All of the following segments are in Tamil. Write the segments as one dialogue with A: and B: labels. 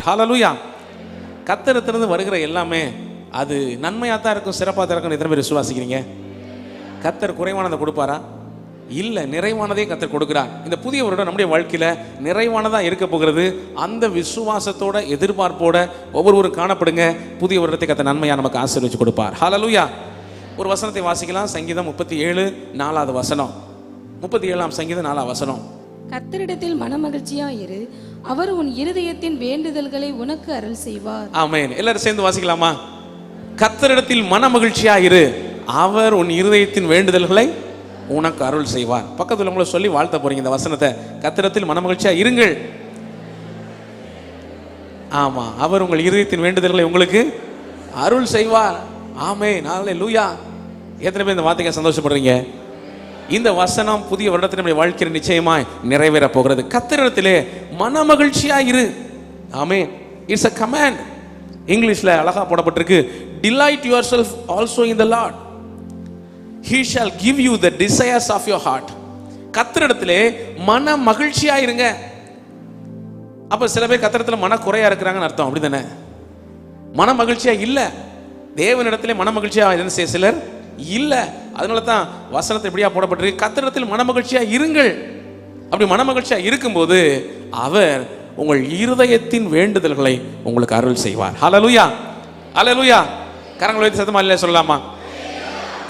A: ஹல்லேலூயா. கர்த்தரிடத்திலிருந்து வருகிற எல்லாமே அது நன்மையாக தான் இருக்கும், சிறப்பாக தான் இருக்கும். எத்தனை பேர் விசுவாசிக்கிறீங்க? கர்த்தர் குறைவானதை கொடுப்பாரா? இல்லை, நிறைவானதே கர்த்தர் கொடுக்கிறார். இந்த புதிய வருடம் நம்முடைய வாழ்க்கையில் நிறைவானதாக இருக்க போகிறது. அந்த விசுவாசத்தோட எதிர்பார்ப்போட ஒவ்வொருவரும் காணப்படுங்க. புதிய வருடத்தை கர்த்தர் நன்மையாக நமக்கு ஆசீர்வதிச்சு கொடுப்பார். ஹல்லேலூயா. ஒரு வசனத்தை வாசிக்கலாம். சங்கீதம் 37:4 வசனம். 37ஆம் சங்கீதம் 4 வசனம்.
B: கர்த்தரிடத்தில் மனமகிழ்ச்சியாயிரு, அவர் உன் இருதயத்தின் வேண்டுதல்களை உனக்கு அருள் செய்வார்.
A: ஆமென். எல்லாரும் சேர்ந்து வாசிக்கலாமா? கர்த்தரிடத்தில் மனமகிழ்ச்சியாயிரு, அவர் உன் இருதயத்தின் வேண்டுதல்களை உனக்கு அருள் செய்வார். பக்கத்தில் உங்களை சொல்லி வாழ்த்த போறீங்க இந்த வசனத்தை. கர்த்தரிடத்தில் மனமகிழ்ச்சியா இருங்கள். ஆமா, அவர் உங்கள் இருதயத்தின் வேண்டுதல்களை உங்களுக்கு அருள் செய்வார். ஆமென். ஹல்லேலூயா. எத்தனை பேர் இந்த வார்த்தைக்கு சந்தோஷப்படுறீங்க? இந்த வசனம் புதிய வருடத்தில் நம்முடைய வாழ்க்கையில் நிச்சயமாய் நிறைவேற போகிறது. கர்த்தரிடத்திலே மனமகிழ்ச்சியா இரு. ஆமென். It's a command. இங்கிலீஷ்ல அழகா போடப்பட்டிருக்கு, delight yourself also in the Lord, he shall give you the desires of your heart. கர்த்தரிடத்திலே மன மகிழ்ச்சியா இருங்க. அப்ப சில பேர் கர்த்தரிடத்துல மன குறையா இருக்கிறாங்கன்னு அர்த்தம், அப்படிதானே? மன மகிழ்ச்சியா இல்ல. தேவனிடத்திலே மன மகிழ்ச்சியா செய்ய சிலர் இல்ல. அதனால தான் வசனத்தை இப்படியா போடப்பட்டிருக்கு, கர்த்தரிடத்தில் மன மகிழ்ச்சியா இருங்கள். அப்படி மன மகிழ்ச்சியா இருக்கும்போது அவர் உங்கள் இருதயத்தின் வேண்டுதல்களை உங்களுக்கு அருள் செய்வார். ஹல்லேலூயா. ஹல்லேலூயா. கரங்களை உயர்த்தி சத்தமா அல்லேலூயா சொல்லலாமா?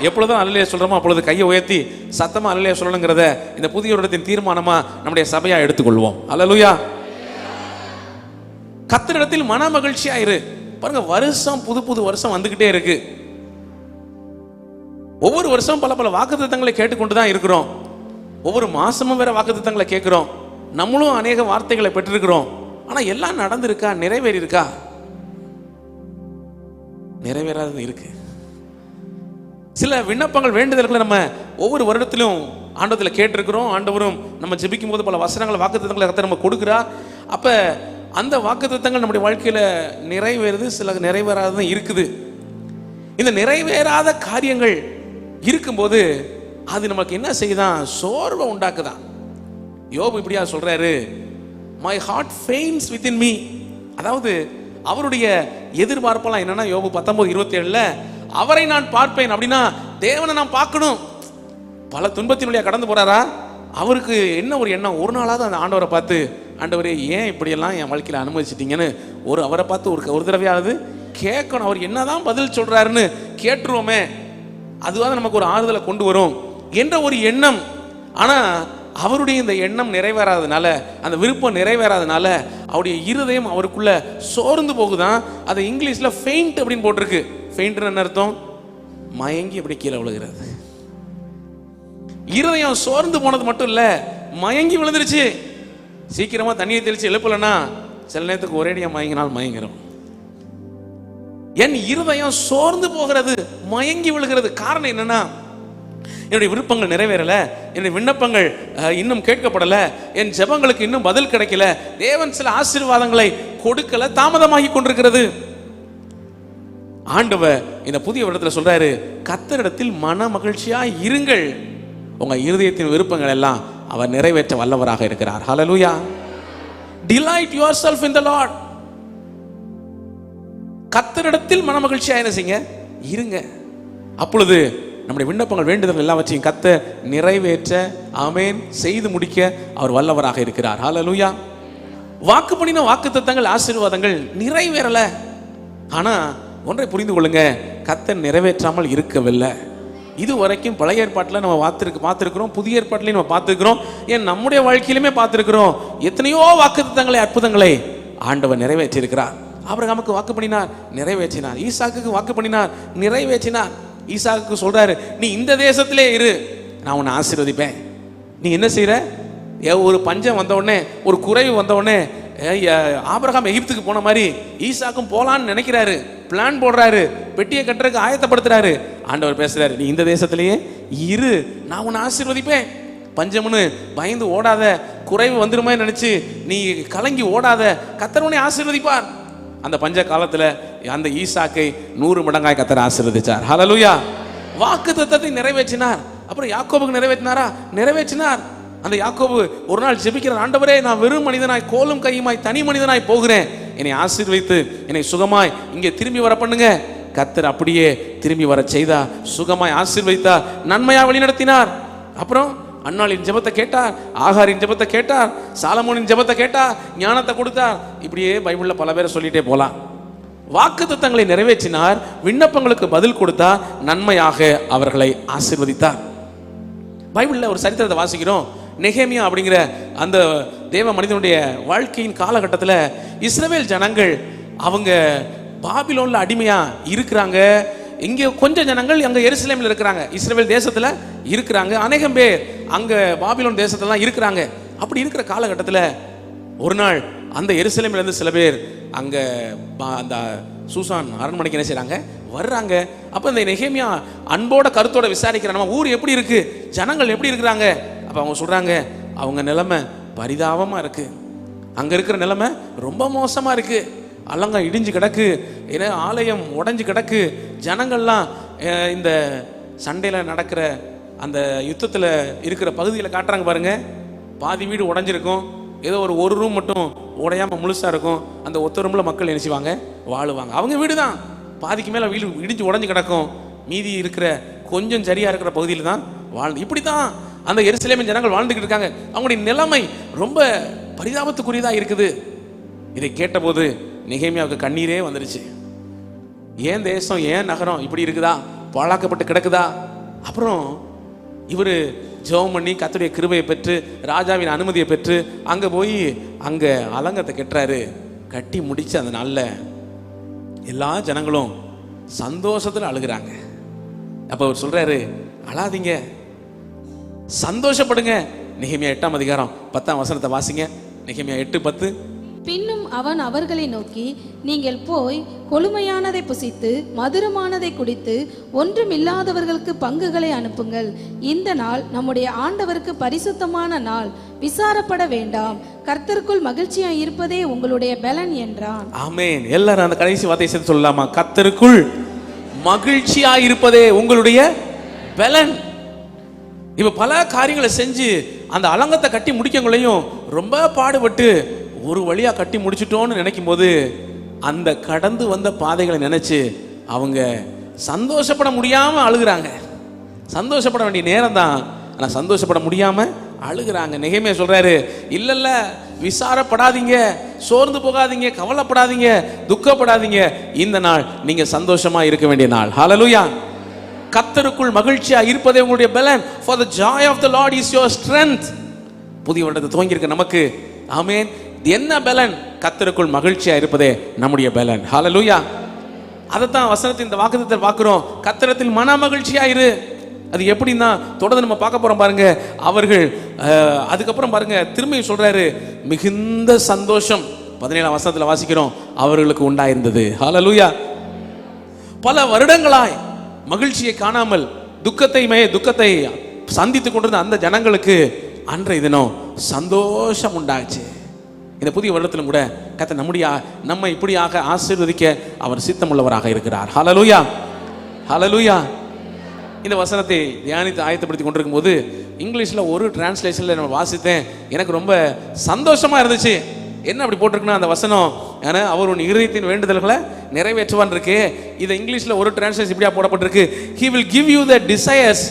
A: எப்பொழுதும் அல்லேலூயா சொல்றோமோ அப்பொழுது கையை உயர்த்தி சத்தமா அல்லேலூயா சொல்லணுங்கிறத இந்த புதிய வருடத்தின் தீர்மானமா நம்முடைய சபையா எடுத்துக்கொள்வோம். ஹல்லேலூயா. கர்த்தரிடத்தில் மன மகிழ்ச்சியா இரு. பாருங்க, வருஷம் புது புது வருஷம் வந்துகிட்டே இருக்கு. ஒவ்வொரு வருஷம் பல பல வாக்குத்தத்தங்களை கேட்டுக்கொண்டுதான் இருக்கிறோம். ஒவ்வொரு மாசமும் வேற வாக்குத்தத்தங்களை கேட்கிறோம். நம்மளும் அநேக வார்த்தைகளை பெற்றிருக்கிறோம். ஆனா எல்லாம் நடந்திருக்கா? நிறைவேறி இருக்கா? நிறைவேறாதது இருக்கு. சில விண்ணப்பங்கள், வேண்டுதல்களை நம்ம ஒவ்வொரு வருடத்திலும் ஆண்டவத்தில் கேட்டிருக்கிறோம். ஆண்டவரும் நம்ம ஜெபிக்கும் போது பல வசனங்கள், வாக்குத்தத்தங்களை கர்த்தர் நம்ம கொடுக்கிறார். அப்ப அந்த வாக்குத்தத்தங்கள் நம்முடைய வாழ்க்கையில நிறைவேறுது, சில நிறைவேறாததும் இருக்குது. இந்த நிறைவேறாத காரியங்கள் இருக்கும்போது அது நமக்கு என்ன செய்யுதான்? சோர்வை உண்டாக்குதான். யோபு இப்படியா சொல்றாரு, my heart faints within me. அதாவது அவருடைய எதிர்பார்ப்பெல்லாம் என்னன்னா, யோபு 19:27 அவரை நான் பார்ப்பேன் அப்படின்னா தேவனை நான் பார்க்கணும். பல துன்பத்தின் வழியா கடந்து போறாரா, அவருக்கு என்ன ஒரு எண்ணம், ஒரு நாளாவது அந்த ஆண்டவரை பார்த்து, ஆண்டவரே ஏன் இப்படியெல்லாம் என் வாழ்க்கையில் அனுமதிச்சிட்டீங்கன்னு அவரை பார்த்து ஒரு தடவையாவது கேட்கணும். அவர் என்னதான் பதில் சொல்றாருன்னு கேட்டுருவோமே, அதுவாக நமக்கு ஒரு ஆறுதலை கொண்டு வரும் என்ற ஒரு எண்ணம். ஆனா அவருடைய இந்த எண்ணம் நிறைவேறாதனால, அந்த விருப்பம் நிறைவேறாதனால அவருடைய இருதயம் அவருக்குள்ள சோர்ந்து போகுதான். அதை இங்கிலீஷ்ல ஃபெயிண்ட் அப்படின்னு போட்டிருக்கு. ஃபெயிண்ட் என்ன அர்த்தம்? மயங்கி அப்படி கீழே விழுகிறது. இருதயம் சோர்ந்து போனது மட்டும் இல்ல, மயங்கி விழுந்துருச்சு. சீக்கிரமா தண்ணியை தெளிச்சு எழுப்பலன்னா சில நேரத்துக்கு ஒரேடியா மயங்கினால் மயங்கிறோம். என் இருதயம் சோர்ந்து போகிறது, மயங்கி விழுகிறது. காரணம் என்னன்னா, என்னுடைய விருப்பங்கள் நிறைவேறல, என்னுடைய விண்ணப்பங்கள் இன்னும் கேட்கப்படல, என் ஜெபங்களுக்கு இன்னும் பதில் கிடைக்கல, தேவன் சில ஆசீர்வாதங்களை கொடுக்கல, தாமதமாகி கொண்டிருக்கிறது. ஆண்டவர் இந்த புதிய வருடத்தில் சொல்றாரு, கர்த்தரிடத்தில் மன மகிழ்ச்சியா இருங்கள், உங்க இருதயத்தின் விருப்பங்கள் எல்லாம் அவர் நிறைவேற்ற வல்லவராக இருக்கிறார். ஹல்லேலூயா. delight yourself in the Lord. கர்த்தரிடத்தில் மன மகிழ்ச்சியா என்ன செய்யுங்க? இருங்க. அப்பொழுது நம்முடைய விண்ணப்பங்கள், வேண்டுதல்கள் எல்லாவற்றையும் கர்த்தர் நிறைவேற்ற, ஆமென், செய்து முடிக்க அவர் வல்லவராக இருக்கிறார். ஹல்லேலூயா. வாக்கு பண்ணின வாக்குத்தத்தங்கள், ஆசீர்வாதங்கள் நிறைவேறல. ஆனா ஒன்றை புரிந்து கொள்ளுங்க, கர்த்தர் நிறைவேற்றாமல் இருக்கவில்லை. இதுவரைக்கும் பழைய ஏற்பாட்டில் நம்ம பார்த்துருக்கிறோம், புதிய ஏற்பாட்டிலையும் நம்ம பார்த்துருக்கிறோம், ஏன் நம்முடைய வாழ்க்கையிலுமே பார்த்துருக்கிறோம். எத்தனையோ வாக்குத்தத்தங்களை, அற்புதங்களை ஆண்டவர் நிறைவேற்றி இருக்கிறார். ஆபிரகாமுக்கு வாக்கு பண்ணினார், நிறைவேற்றினார். ஈசாக்குக்கு வாக்கு பண்ணினார், நிறைவேற்றினார். ஈசாக்கு சொல்றாரு, நீ இந்த தேசத்திலே இரு, நான் உன்னை ஆசீர்வதிப்பேன். நீ என்ன செய்யற? ஒரு பஞ்சம் வந்த உடனே, ஒரு குறைவு வந்த உடனே ஆபிரகாம் எகிப்துக்கு போன மாதிரி ஈசாக்கும் போலான்னு நினைக்கிறாரு, பிளான் போடுறாரு, பெட்டியை கட்டுறதுக்கு ஆயத்தப்படுத்துறாரு. ஆண்டவர் பேசுறாரு, நீ இந்த தேசத்திலேயே இரு, நான் உன்னை ஆசீர்வதிப்பேன். பஞ்சம்னு பயந்து ஓடாத, குறைவு வந்துருமே நினைச்சு நீ கலங்கி ஓடாத, கர்த்தர் உன்னை ஆசீர்வதிப்பார். அந்த பஞ்ச காலத்துல அந்த ஈசாக்கை 100 மடங்காய் கர்த்தர் ஆசீர்வதிச்சார். ஹல்லேலூயா. வாக்குத்தத்தத்தை நிறைவேற்றினார். அப்புறம் யாக்கோபுக்கு நிறைவேற்றினாரா? நிறைவேற்றினார். அந்த யாக்கோபு ஒரு நாள் ஜெபிக்கிறார், ஆண்டவரே, நான் வெறும் மனிதனாய், கோலும் கையுமாய், தனி மனிதனாய் போகிறேன், என்னை ஆசீர்வதித்து என்னை சுகமாய் இங்கே திரும்பி வர பண்ணுங்க. கர்த்தர் அப்படியே திரும்பி வர செய்தார், சுகமாய் ஆசீர்வதித்தார், நன்மையா வழிநடத்தினார். அப்புறம் அன்னாளின் ஜெபத்தை கேட்டார், ஆகாரின் ஜெபத்தை கேட்டார், சாலமோனின் ஜெபத்தை கேட்டார், ஞானத்தை கொடுத்தார். இப்படியே பைபிள்ல பல பேரை சொல்லிட்டே போலாம். வாக்குத்தத்தங்களை நிறைவேற்றினார், விண்ணப்பங்களுக்கு பதில் கொடுத்தார், நன்மையாக அவர்களை ஆசீர்வதித்தார். பைபிள்ல ஒரு சரித்திரத்தை வாசிக்கிறோம். நெகேமியா அப்படிங்கிற அந்த தேவ மனிதனுடைய வாழ்க்கையின் காலகட்டத்தில் இஸ்ரவேல் ஜனங்கள் அவங்க பாபிலோன்ல அடிமையா இருக்கிறாங்க. இங்கே கொஞ்சம் ஜனங்கள் அங்கே எருசலேமில் இருக்கிறாங்க, இஸ்ரவேல் தேசத்தில் இருக்கிறாங்க. அநேகம் பேர் அங்கே பாபிலோன் தேசத்துலாம் இருக்கிறாங்க. அப்படி இருக்கிற காலகட்டத்தில் ஒரு நாள் அந்த எருசலேமிலேருந்து சில பேர் அங்கே அந்த சூசான் அரண்மனைக்கு என்ன செய்கிறாங்க, வர்றாங்க. அப்போ இந்த நெகேமியா அன்போட கருத்தோட விசாரிக்கிறாங்க, நம்ம ஊர் எப்படி இருக்கு, ஜனங்கள் எப்படி இருக்கிறாங்க. அப்போ அவங்க சொல்கிறாங்க, அவங்க நிலைமை பரிதாபமாக இருக்குது, அங்கே இருக்கிற நிலைமை ரொம்ப மோசமாக இருக்குது, அலங்கா இடிஞ்சு கிடக்கு, ஏன்னா ஆலயம் உடஞ்சி கிடக்கு, ஜனங்கள்லாம் இந்த சண்டையில் நடக்கிற அந்த யுத்தத்தில் இருக்கிற பகுதியில் காட்டுறாங்க பாருங்க. பாதி வீடு உடஞ்சிருக்கும், ஏதோ ஒரு ரூம் மட்டும் உடையாமல் முழுசாக இருக்கும். அந்த ஒத்த ரூமில் மக்கள் நினைச்சுவாங்க வாழுவாங்க. அவங்க வீடு தான் பாதிக்கு மேலே வீடு இடிஞ்சு உடஞ்சி கிடக்கும், மீதி இருக்கிற கொஞ்சம் சரியாக இருக்கிற பகுதியில் தான் வாழ்ந்து. இப்படி தான் அந்த எருசலேமின் ஜனங்கள் வாழ்ந்துக்கிட்டு இருக்காங்க. அவங்களுடைய நிலைமை ரொம்ப பரிதாபத்துக்குரியதாக இருக்குது. இதை கேட்டபோது நெகேமியாவுக்கு கண்ணீரே வந்துருச்சு. ஏன் தேசம், ஏன் நகரம் இப்படி இருக்குதா, பாழாக்கப்பட்டு கிடக்குதா? அப்புறம் இவர் ஜெபம் பண்ணி கர்த்தருடைய கிருபையை பெற்று ராஜாவின் அனுமதியை பெற்று அங்கே போய் அங்கே அலங்கத்தை கட்டுறாரு. கட்டி முடிச்சு அந்த நாளில் எல்லா ஜனங்களும் சந்தோஷத்தில் அழுகிறாங்க. அப்போ அவர் சொல்றாரு, அழாதீங்க, சந்தோஷப்படுங்க. நெகேமியா 8ஆம் அதிகாரம் 10ஆம் வசனத்தை வாசிங்க. நெகேமியா 8:10.
B: பின்னும் அவன் அவர்களை நோக்கி, நீங்கள் போய் கொழுமையானதை புசித்து மதுரமானதை குடித்து ஒன்றுமில்லாதவர்களுக்கு பங்குகளை அனுப்புங்கள். இந்த நாள் நம்முடைய ஆண்டவருக்கு பரிசுத்தமான நாள், விசாரப்பட வேண்டாம், கர்த்தருக்குள் மகிழ்ச்சியாய் இருப்பதே உங்களுடைய பலன் என்றான்.
A: ஆமென். எல்லாரும் அந்த கடைசி வார்த்தை சேர்த்து சொல்லலாமா? கர்த்தருக்குள் மகிழ்ச்சியாய் இருப்பதே உங்களுடைய பலன். இப்ப பல காரியங்களை செஞ்சு அந்த அலங்கத்தை கட்டி முடிக்கங்களையும் ரொம்ப பாடுபட்டு ஒரு வழியா கட்டி முடிச்சிட்டோன்னு நினைக்கும் போது அந்த கடந்து வந்த பாதைகளை நினைச்சு அவங்க சந்தோஷப்பட முடியாம அழுகிறாங்க. சந்தோஷப்பட வேண்டிய நேரம் தான், ஆனா சந்தோஷப்பட முடியாம அழுகிறாங்க. நெகேமியா சொல்றாரு, இல்ல இல்ல, விசாரப்படாதீங்க, சோர்ந்து போகாதீங்க, கவலைப்படாதீங்க, துக்கப்படாதீங்க. இந்த நாள் நீங்க சந்தோஷமா இருக்க வேண்டிய நாள். ஹல்லேலூயா. கர்த்தருக்குள் மகிழ்ச்சியா இருப்பதே உங்களுடைய பலன். For the joy of the Lord is your strength. புதிய வருடத்தை துவங்கி இருக்க நமக்கு ஆமென், என்ன பலன்? கர்த்தருக்குள் மகிழ்ச்சியா இருப்பதே நம்முடைய பலன். ஹல்லேலூயா. அதைத்தான் வசனத்தின் இந்த வாக்குத்தத்தத்தில் பார்க்கிறோம். கர்த்தரத்தில் மன மகிழ்ச்சியா இரு. அது எப்படின்னா தொடர்ந்து நம்ம பார்க்க போறோம் பாருங்க. அவர்கள் அதுக்கப்புறம் பாருங்க திரும்பி சொல்றாரு, மிகுந்த சந்தோஷம் 17ஆம் வசனத்தில் வாசிக்கிறோம், அவர்களுக்கு உண்டாயிருந்தது. ஹல்லேலூயா. பல வருடங்களாய் மகிழ்ச்சியை காணாமல் துக்கத்தை சந்தித்துக் கொண்டிருந்த அந்த ஜனங்களுக்கு அன்றைய தினம் சந்தோஷம் உண்டாச்சு. இந்த புதிய வருடத்திலும் கூட கர்த்தர் நம்மை இப்படியாக ஆசீர்வதிக்க அவர் சித்தமுள்ளவராக இருக்கிறார். ஹல்லேலூயா, ஹல்லேலூயா. இந்த வசனத்தை தியானித்து ஆயத்தப்படுத்தி கொண்டிருக்கும் போது இங்கிலீஷில் ஒரு டிரான்ஸ்லேஷனில் நான் வாசித்தேன், எனக்கு ரொம்ப சந்தோஷமா இருந்துச்சு. என்ன அப்படி போட்டிருக்குன்னா அந்த வசனம், ஏன்னா அவர் உன் இருதயத்தின் வேண்டுதல்களை நிறைவேற்றுவான் இருக்கு. இதை இங்கிலீஷில் ஒரு டிரான்ஸ்லேஷன் இப்படியா போடப்பட்டிருக்கு, he will give you the desires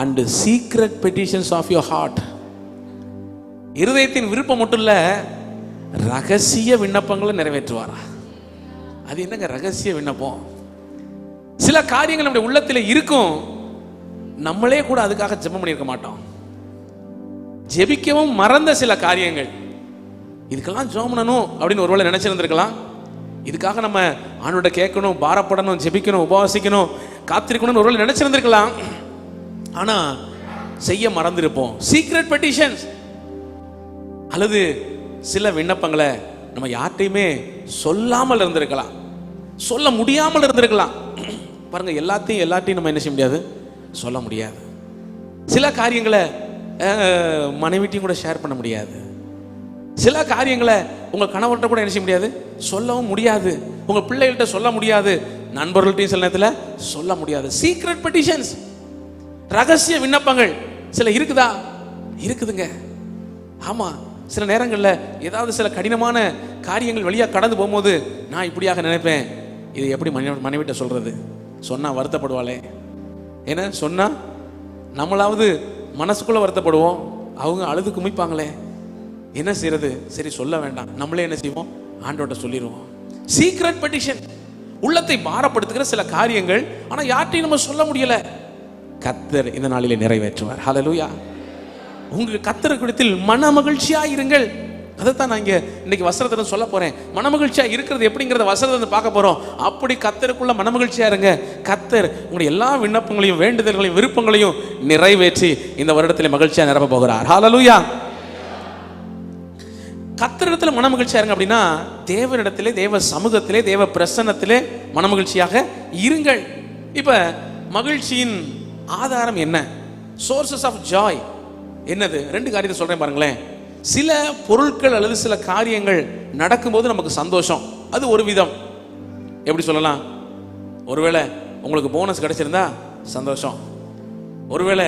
A: and secret petitions of your heart. இருதயத்தின் விருப்பம் மட்டும் இல்ல, ரகசிய விண்ணப்பங்களை நிறைவேற்றுவாரா? அது என்னங்க ரகசிய விண்ணப்பம்? சில காரியங்கள் நம்முடைய உள்ளத்தில் இருக்கும், நம்மளே கூட அதுக்காக ஜெபம் பண்ணியிருக்க மாட்டோம், ஜெபிக்கவும் மறந்த சில காரியங்கள். இதுக்கெல்லாம் ஜெபம் பண்ணணும் அப்படின்னு ஒருவேளை நினைச்சிருந்திருக்கலாம். இதுக்காக நம்ம ஆண்டவரை கேட்கணும், பாரப்படணும், ஜெபிக்கணும், உபவாசிக்கணும், காத்திருக்கணும்னு ஒருவேளை நினைச்சிருந்திருக்கலாம். ஆனா செய்ய மறந்திருப்போம். சீக்ரெட் பெட்டிஷன்ஸ் அல்லது சில விண்ணப்பங்களை நம்ம யார்ட்டையுமே சொல்லாமல் இருந்திருக்கலாம், சொல்ல முடியாமல் இருந்திருக்கலாம். பாருங்க, எல்லாத்தையும் நம்ம என்ன செய்ய முடியாது, சொல்ல முடியாது. சில காரியங்களை மனைவிட்டையும் கூட ஷேர் பண்ண முடியாது. சில காரியங்களை உங்கள் கணவர்கிட்ட கூட என்ன செய்ய முடியாது, சொல்லவும் முடியாது. உங்கள் பிள்ளைகள்கிட்ட சொல்ல முடியாது, நண்பர்கள்ட்டையும் சில நேரத்தில் சொல்ல முடியாது. சீக்ரெட் பெட்டிஷன்ஸ், ரகசிய விண்ணப்பங்கள் சில இருக்குதா? இருக்குதுங்க. ஆமா, சில நேரங்களில் ஏதாவது சில கடினமான காரியங்கள் வழியாக கடந்து போகும்போது நான் இப்படியாக நினைப்பேன், இது எப்படி மனைவிட்ட சொல்றது, சொன்னா வருத்தப்படுவாளே, ஏன்னா சொன்னா நம்மளாவது மனசுக்குள்ள வருத்தப்படுவோம், அவங்க அழுது குமிப்பாங்களே, என்ன செய்யறது, சரி சொல்ல வேண்டாம், நம்மளே என்ன செய்வோம், ஆண்டவர்கிட்ட சொல்லிடுவோம். சீக்ரெட் பெட்டிஷன், உள்ளத்தை பாரப்படுத்துகிற சில காரியங்கள், ஆனா யார்ட்டையும் நம்ம சொல்ல முடியல. கர்த்தர் இந்த நாளிலே நிறைவேற்றுவார். ஹல்லேலூயா. உங்க கர்த்தரிடத்தில் மன மகிழ்ச்சியா இருங்கள். அதைத்தான் நான் இன்னைக்கு வசனத்தை சொல்ல போறேன். மனமகிழ்ச்சியா இருக்கிறது எப்படிங்கிறத வசனத்தை பார்க்க போறோம். அப்படி கர்த்தருக்குள்ள மனமகிழ்ச்சியா இருங்க. கர்த்தர் உங்களுடைய எல்லா விண்ணப்பங்களையும் வேண்டுதல்களையும் விருப்பங்களையும் நிறைவேற்றி இந்த வருடத்திலே மகிழ்ச்சியா நிரப்ப போகிறார். ஹல்லேலூயா. கர்த்தரிடத்துல மனமகிழ்ச்சியா இருங்க அப்படின்னா தேவனிடத்திலே, தேவ சமூகத்திலே, தேவ பிரசன்னத்திலே மனமகிழ்ச்சியாக இருங்கள். இப்ப மகிழ்ச்சியின் ஆதாரம் என்ன? சோர்சஸ் ஆஃப் ஜாய் என்னது? ரெண்டு காரியத்தை சொல்றேன் பாருங்களேன். சில பொருட்கள் அல்லது சில காரியங்கள் நடக்கும்போது நமக்கு சந்தோஷம், அது ஒரு விதம். எப்படி சொல்லலாம்? ஒருவேளை உங்களுக்கு போனஸ் கிடைச்சிருந்தா சந்தோஷம், ஒருவேளை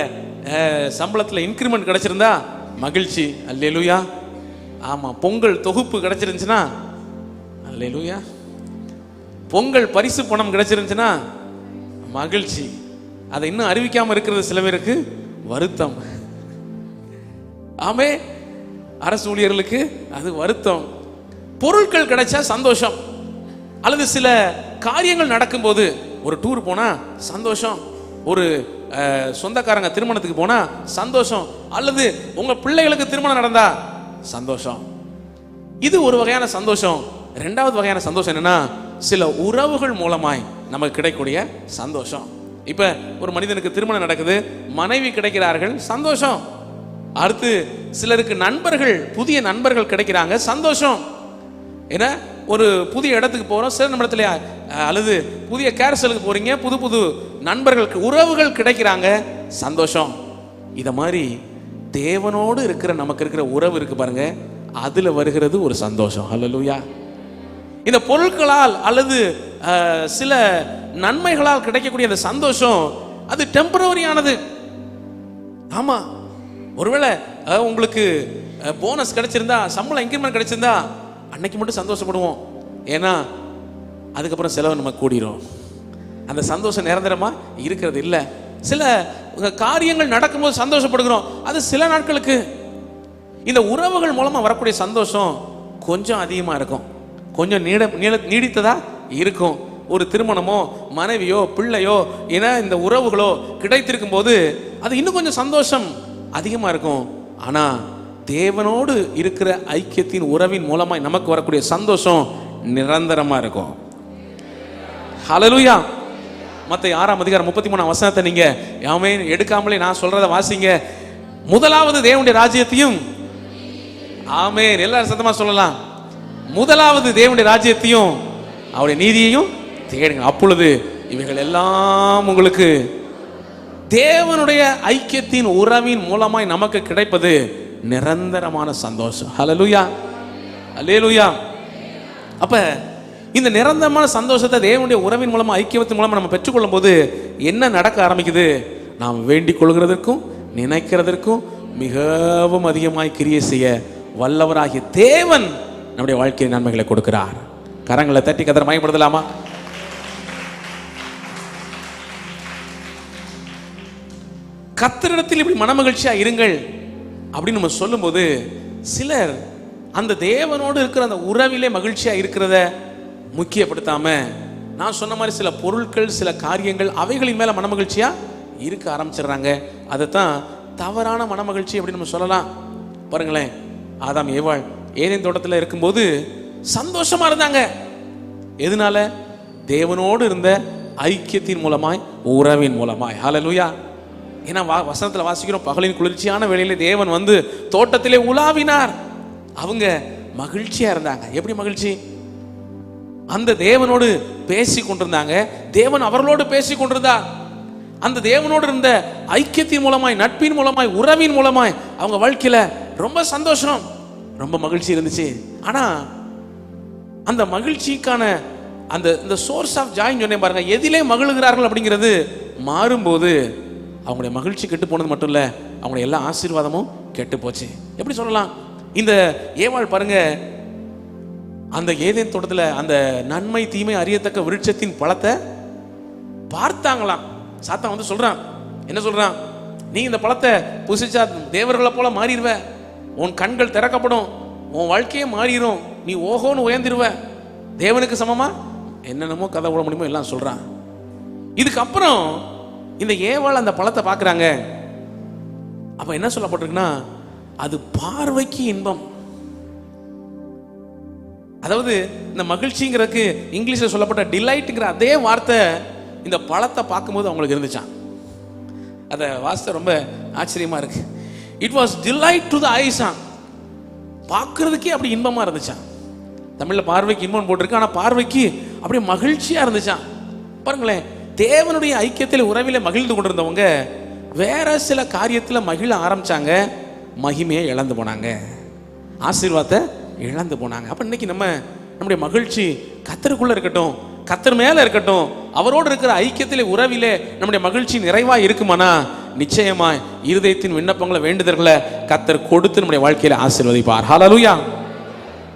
A: சம்பளத்தில் இன்க்ரிமெண்ட் கிடைச்சிருந்தா மகிழ்ச்சி, அல்லேலூயா. ஆமா, பொங்கல் தொகுப்பு கிடைச்சிருந்துச்சுன்னா அல்லேலூயா. பொங்கல் பரிசு பணம் கிடைச்சிருந்துச்சுன்னா மகிழ்ச்சி. அதை இன்னும் அறிவிக்காம இருக்கிறது சில பேருக்கு வருத்தம். ஆமே, அரசு ஊழியர்களுக்கு அது வருத்தம். பொருட்கள் கிடைச்சா சந்தோஷம், அல்லது சில காரியங்கள் நடக்கும்போது, ஒரு டூர் போனா சந்தோஷம், ஒரு சொந்தக்காரங்க திருமணத்துக்கு போனா சந்தோஷம், அல்லது உங்க பிள்ளைகளுக்கு திருமணம் நடந்தா சந்தோஷம். இது ஒரு வகையான சந்தோஷம். இரண்டாவது வகையான சந்தோஷம் என்னன்னா, சில உறவுகள் மூலமாய் நமக்கு கிடைக்கக்கூடிய சந்தோஷம். இப்ப ஒரு மனிதனுக்கு திருமணம் நடக்குது, மனைவி கிடைக்கிறார்கள், சந்தோஷம். அடுத்து சிலருக்கு நண்பர்கள், புதிய நண்பர்கள் கிடைக்கிறாங்க, சந்தோஷம். ஏன்னா ஒரு புதிய இடத்துக்கு போறோம், சில நிமிடத்துல அல்லது புதிய கேரசலுக்கு போறீங்க, புது புது நண்பர்களுக்கு உறவுகள் கிடைக்கிறாங்க, சந்தோஷம். இத மாதிரி தேவனோடு இருக்கிற நமக்கு இருக்கிற உறவு இருக்கு பாருங்க, அதுல வருகிறது ஒரு சந்தோஷம். ஹல்லேலூயா. இந்த பொருட்களால் அல்லது சில நன்மைகளால் கிடைக்கக்கூடிய அந்த சந்தோஷம் அது டெம்பரரியானது. ஆமா, ஒருவேளை உங்களுக்கு போனஸ் கிடைச்சிருந்தா, சம்பளம் இன்கிரிமெண்ட் கிடைச்சிருந்தா அன்னைக்கு மட்டும் சந்தோஷப்படுவோம். ஏன்னா அதுக்கப்புறம் செலவு நம்ம கூடிரும். அந்த சந்தோஷம் நிரந்தரமா இருக்கிறது இல்லை. சில காரியங்கள் நடக்கும்போது சந்தோஷப்படுகிறோம், அது சில நாட்களுக்கு. இந்த உறவுகள் மூலமா வரக்கூடிய சந்தோஷம் கொஞ்சம் அதிகமா இருக்கும், கொஞ்சம் நீடித்ததா இருக்கும். ஒரு திருமணமோ மனைவியோ பிள்ளையோ ஏன்னா இந்த உறவுகளோ கிடைத்திருக்கும் போது அது இன்னும் கொஞ்சம் சந்தோஷம் அதிகமா இருக்கும். ஆனா தேவனோடு இருக்கிற ஐக்கியத்தின் உறவின் மூலமாய் நமக்கு வரக்கூடிய சந்தோஷம் நிரந்தரமா இருக்கும். ஹல்லேலூயா. மத்தேயு 6:33 நீங்க ஆமென் எடுக்காமலே நான் சொல்றத வாசிங்க. முதலாவது தேவனுடைய ராஜ்யத்தையும், ஆமென் எல்லாரும் சத்தமா சொல்லலாம், முதலாவது தேவனுடைய ராஜ்யத்தையும் அவருடைய நீதியையும் தேடுங்க, அப்பொழுது இவைகள் எல்லாம் உங்களுக்கு. தேவனுடைய ஐக்கியத்தின் உறவின் மூலமாய் நமக்கு கிடைப்பது நிரந்தரமான சந்தோஷம். ஹல்லேலூயா, அல்லேலூயா. அப்ப இந்த நிரந்தரமான சந்தோஷத்தை தேவனுடைய உறவின் மூலமா, ஐக்கியத்தின் மூலமா நம்ம பெற்றுக்கொள்ளும் போது என்ன நடக்க ஆரம்பிக்குது? நாம் வேண்டிக் கொள்கிறதற்கும் நினைக்கிறதற்கும் மிகவும் அதிகமாய் கிரியை செய்ய வல்லவராகிய தேவன் நம்முடைய வாழ்க்கையில் நன்மைகளை கொடுக்கிறார். கரங்களை தட்டி கதற மயப்படுத்தலாமா? கர்த்தரிடத்தில் இப்படி மனமகிழ்ச்சியா இருங்கள் அப்படின்னு நம்ம சொல்லும்போது, சிலர் அந்த தேவனோடு இருக்கிற அந்த உறவிலே மகிழ்ச்சியா இருக்கிறத முக்கியப்படுத்தாம, நான் சொன்ன மாதிரி சில பொருட்கள், சில காரியங்கள், அவைகளின் மேல மனமகிழ்ச்சியா இருக்க ஆரம்பிச்சிடுறாங்க. அதைத்தான் தவறான மனமகிழ்ச்சி அப்படின்னு நம்ம சொல்லலாம். பாருங்களேன், ஆதாம் ஏவாள் ஏதேன் தோட்டத்தில் இருக்கும்போது சந்தோஷமா இருந்தாங்க. எதனால? தேவனோடு இருந்த ஐக்கியத்தின் மூலமாய், உறவின் மூலமாய். ஹல்லேலூயா. ஏன்னா வசனத்தில் வாசிக்கிறோம், பகலின் குளிர்ச்சியான வேளையிலே தேவன் வந்து தோட்டத்திலே உலாவினார். அவங்க மகிழ்ச்சியா இருந்தாங்க. எப்படி மகிழ்ச்சி? அந்த தேவனோடு பேசி கொண்டிருந்தாங்க, தேவன் அவர்களோடு பேசி கொண்டிருந்தார். அந்த தேவனோடு இருந்த ஐக்கியத்தின் மூலமாய், நட்பின் மூலமாய், உறவின் மூலமாய் அவங்க வாழ்க்கையில ரொம்ப சந்தோஷம், ரொம்ப மகிழ்ச்சி இருந்துச்சு. ஆனா அந்த மகிழ்ச்சிக்கான அந்த சோர்ஸ் ஆஃப் ஜாய் சொன்னேன் பாருங்க, எதிலே மகிழ்கிறார்கள் அப்படிங்கிறது மாறும்போது அவங்களுடைய மகிழ்ச்சி கெட்டு போனது மட்டும் இல்ல, அவங்களுடைய எல்லா ஆசீர்வாதமும் கெட்டு போச்சு. எப்படி சொல்லலாம்? இந்த ஏவாள் பாருங்க, அந்த ஏதேன் தோட்டத்தில் அந்த நன்மை தீமை அறியத்தக்க விருட்சத்தின் பழத்தை பார்த்தாங்களாம். சாத்தான் வந்து சொல்றான், என்ன சொல்றான், நீ இந்த பழத்தை புசிச்சா தேவர்களை போல மாறிடுவ, உன் கண்கள் திறக்கப்படும், உன் வாழ்க்கையே மாறிடும், நீ ஓஹோன்னு உயர்ந்திருவ, தேவனுக்கு சமமா என்னென்னமோ கதை விட முடியுமோ எல்லாம் சொல்றான். இதுக்கப்புறம் இந்த ஏவாள் அந்த பழத்தை பார்க்குறாங்க. அப்ப என்ன சொல்லப்பட்டிருக்குன்னா, அது பார்வைக்கு இன்பம். அதாவது இந்த மகிழ்ச்சிங்கிறதுக்கு இங்கிலீஷ்ல சொல்லப்பட்ட டிலைட்ங்கிற அதே வார்த்தை இந்த பழத்தை பார்க்கும்போது அவங்களுக்கு இருந்துச்சான். அதை வார்த்தை ரொம்ப ஆச்சரியமா இருக்கு. It was delight to the eyes. பார்க்கறதுக்கே அப்படி இன்பமா இருந்துச்சான். தமிழ்ல பார்வைக்கு இன்பம் போட்டிருக்கு, ஆனா பார்வைக்கு அப்படியே மகிழ்ச்சியா இருந்துச்சான். பாருங்களேன், தேவனுடைய ஐக்கியத்தில் உறவில மகிழ்ந்து கொண்டிருந்தவங்க வேற சில காரியத்தில் மகிழ ஆரம்பிச்சாங்க, மகிமையை இழந்து போனாங்க, ஆசீர்வாதத்தை இழந்து போனாங்க. அப்ப இன்னைக்கு நம்முடைய மகிழ்ச்சி கர்த்தருக்குள்ள இருக்கட்டும், கர்த்தர் மேல இருக்கட்டும், அவரோடு இருக்கிற ஐக்கியத்திலே உறவிலே நம்முடைய மகிழ்ச்சி நிறைவா இருக்குமானா நிச்சயமாய் இருதயத்தின் விண்ணப்பங்களை வேண்டுதல்களை கர்த்தர் கொடுத்து நம்முடைய வாழ்க்கையில ஆசீர்வதிப்பார். ஹல்லேலூயா.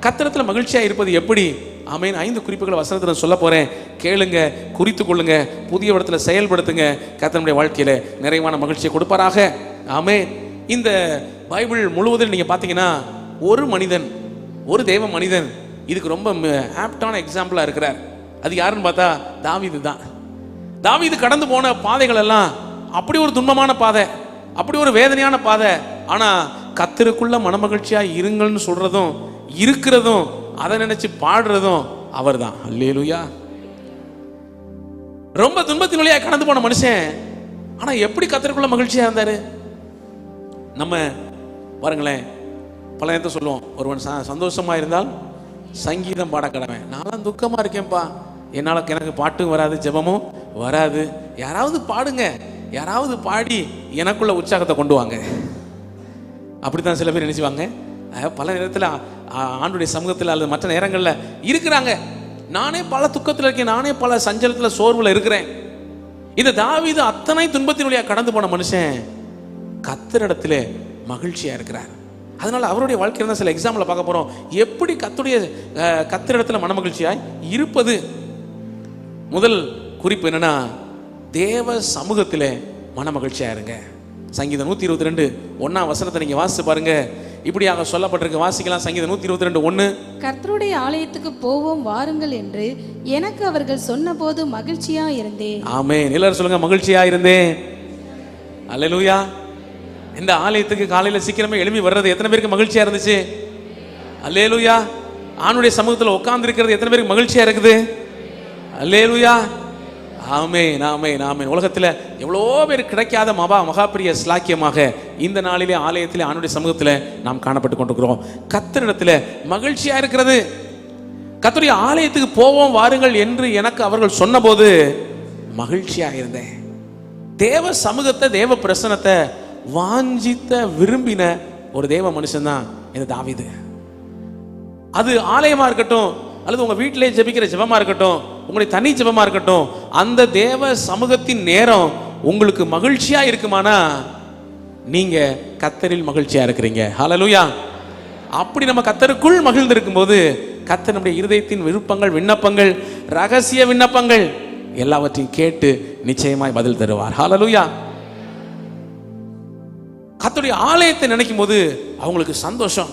A: கர்த்தரத்துல மகிழ்ச்சியா இருப்பது எப்படி? ஆமென். 5 குறிப்புகளை வசனத்துல சொல்ல போறேன், கேளுங்க, குறித்து கொள்ளுங்க, புதிய இடத்துல செயல்படுத்துங்க. கர்த்தர் நம்முடைய வாழ்க்கையில நிறைவான மகிழ்ச்சியை கொடுப்பாராக. ஆமென். இந்த பைபிள் முழுவதில் நீங்க பாத்தீங்கன்னா ஒரு மனிதன், ஒரு தேவ மனிதன் இதுக்கு ரொம்ப ஆப்டான எக்ஸாம்பிளா இருக்கிறார். அது யாருன்னு பார்த்தா தாவீது தான். தாவீது கடந்து போன பாதைகள் எல்லாம் அப்படி ஒரு துன்பமான பாதை, அப்படி ஒரு வேதனையான பாதை. ஆனா கர்த்தருக்குள்ள மனமகிழ்ச்சியா இருங்கள்னு சொல்றதும் இருக்கிறதும் அதை நினைச்சு பாடுறதும் அவர் தான். அல்லேலூயா. ரொம்ப துன்பத்தின் வழியா கடந்து போன மனுஷன், ஆனா எப்படி கர்த்தருக்குள்ள மகிழ்ச்சியா இருந்தாரு. நம்ம பாருங்களேன், பல நேரத்தை சொல்லுவோம், ஒருவன் சந்தோஷமா இருந்தால் சங்கீதம் பாட கடவன். நான்லாம் துக்கமா இருக்கேன்ப்பா, என்னால் எனக்கு பாட்டும் வராது, ஜெபமும் வராது. யாராவது பாடுங்க, யாராவது பாடி எனக்குள்ள உற்சாகத்தை கொண்டு வாங்க. அப்படித்தான் சில பேர் நினைச்சுவாங்க. பல நேரத்தில் ஆண்டுடைய சமூகத்தில் அல்லது மற்ற நேரங்களில் இருக்கிறாங்க. நானே பல துக்கத்தில் இருக்கேன், நானே பல சஞ்சலத்தில் சோர்வில் இருக்கிறேன். இந்த தாவீது அத்தனை துன்பத்தின் வழியாக கடந்து போன மனுஷன் கர்த்தரிடத்திலே மகிழ்ச்சியா இருக்கிறார். அதனால அவருடைய வாழ்க்கையில் தான் சில எக்ஸாம்பிள் பார்க்க போறோம், எப்படி கர்த்தரிடத்துல மனமகிழ்ச்சியாய் இருப்பது. முதல் குறிப்பு என்னன்னா, தேவ சமூகத்திலே மனமகிழ்ச்சியா இருங்க. சங்கீதம் 122 1ஆம் வசனத்தை நீங்க வாசிச்சு பாருங்க. இப்படியாக சொல்லப்பட்டிருக்கு. வாசிக்கலாம். சங்கீதம் 122 1.
B: கர்த்தருடைய ஆலயத்துக்கு போவோம் வாருங்கள் என்று எனக்கு அவர்கள் சொன்னபோது மகிழ்ச்சியா இருந்தேன். ஆமென்.
A: எல்லாரும் சொல்லுங்க, மகிழ்ச்சியா இருந்தேன். அல்லேலூயா. இந்த ஆலயத்துக்கு காலையில சீக்கிரமே எழுப்பி வர்றது எத்தனை பேருக்கு மகிழ்ச்சியா இருந்துச்சு? அல்லேலூயா. ஆணுடைய சமூகத்தில் உட்கார்ந்து இருக்கிறது எத்தனை பேருக்கு மகிழ்ச்சியா இருக்குது? அல்லேலூயா. ஆமென், ஆமென், ஆமென். உலகத்தில் எவ்வளோ பேர் கிடைக்காத மகாபிரிய ஸ்லாக்கியமாக இந்த நாளிலே ஆலயத்திலே ஆணுடைய சமூகத்தில் நாம் காணப்பட்டு கொண்டிருக்கிறோம். கர்த்தரிடத்தில் மகிழ்ச்சியா இருக்கிறது. கர்த்தருடைய ஆலயத்துக்கு போவோம் வாருங்கள் என்று எனக்கு அவர்கள் சொன்னபோது மகிழ்ச்சியா இருந்தேன். தேவ சமூகத்தை, தேவ பிரசனத்தை வாஞ்சித்த விரும்பின ஒரு தேவ மனுஷன் தான் இந்த தாவீது. அது ஆலயமா இருக்கட்டும், அல்லது உங்க வீட்டிலே ஜெபிக்கிற ஜெபமா இருக்கட்டும், உங்களுடைய தனி ஜெபமா இருக்கட்டும், அந்த தேவ சமூகத்தின் நேரம் உங்களுக்கு மகிழ்ச்சியா இருக்குமானா நீங்க கர்த்தரில் மகிழ்ச்சியா இருக்கிறீங்க. ஹல்லேலூயா. அப்படி நம்ம கர்த்தருக்குள் மகிழ்ந்து இருக்கும்போது கர்த்தர் நம்முடைய இருதயத்தின் விருப்பங்கள், விண்ணப்பங்கள், ரகசிய விண்ணப்பங்கள் எல்லாவற்றையும் கேட்டு நிச்சயமாய் பதில் தருவார். ஹல்லேலூயா. கர்த்தருடைய ஆலயத்தை நினைக்கும் போது அவங்களுக்கு சந்தோஷம்.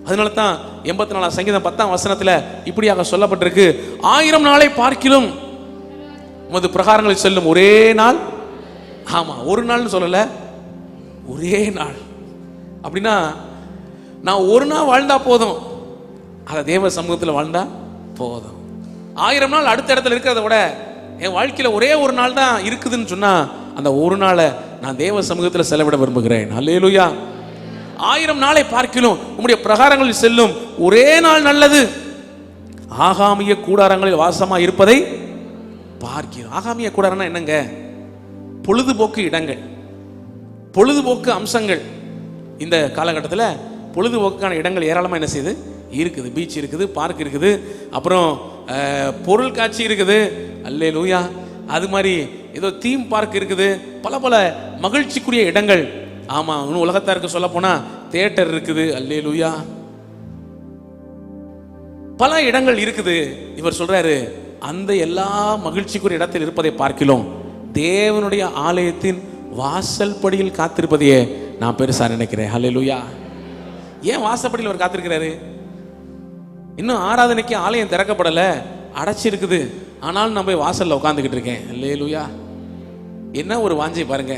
A: அதனால தான் 84ஆம் சங்கீதம் 10ஆம் வசனத்துல இப்படியாக சொல்லப்பட்டிருக்கு, 1000 நாளை பார்க்கிலும் உமது பிரகாரங்களில் செல்லும் ஒரே நாள். ஆமா, ஒரு நாள்னு சொல்லல, ஒரே நாள். அப்படின்னா நான் ஒரு நாள் வாழ்ந்தா போதும், அதை தேவ சமூகத்தில் வாழ்ந்தா போதும். 1000 நாள் அடுத்த இடத்துல இருக்கிறத விட என் வாழ்க்கையில ஒரே ஒரு நாள் தான் இருக்குதுன்னு சொன்னா அந்த ஒரு நாளை நான் தேவ சமூகத்தில் செலவிட விரும்புகிறேன். அல்லேலூயா. 1000 நாளை பார்க்கிலும் உம்முடைய பிரகாரங்களில் செல்லும் ஒரே நாள் நல்லது. ஆகாமிய கூடாரங்களில் வாசமா இருப்பதை பார்க்கிறோம். ஆகாமிய கூடாரம்னா என்னங்க? பொழுதுபோக்கு இடங்கள், பொழுதுபோக்கு அம்சங்கள். இந்த காலகட்டத்தில் பொழுதுபோக்குக்கான இடங்கள் ஏராளமாக என்ன செய்யுது இருக்குது. பீச் இருக்குது, பார்க் இருக்குது, அப்புறம் பொருள் காட்சி இருக்குது. அல்லேலூயா. அது மாதிரி ஏதோ தீம் பார்க் இருக்குது, பல பல மகிழ்ச்சிக்குரிய இடங்கள். ஆமாம், இன்னும் உலகத்தாருக்கு சொல்ல போனால் தியேட்டர் இருக்குது. அல்லேலூயா. பல இடங்கள் இருக்குது. இவர் சொல்றாரு, அந்த எல்லா மகிழ்ச்சிக்குரிய இடத்தில் இருப்பதை பார்க்கிறோம், தேவனுடைய ஆலயத்தின் வாசல் படியில் காத்திருப்பதையே நான் பெருசா நினைக்கிறேன். ஹல்லேலூயா. ஏன் வாசப்படியில் அவர் காத்திருக்கிறாரு? இன்னும் ஆராதனைக்கு ஆலயம் திறக்கப்படல, அடைச்சிருக்குது. ஆனாலும் நான் போய் வாசல்ல உட்காந்துக்கிட்டு இருக்கேன். ஹல்லேலூயா. என்ன ஒரு வாஞ்சை பாருங்க.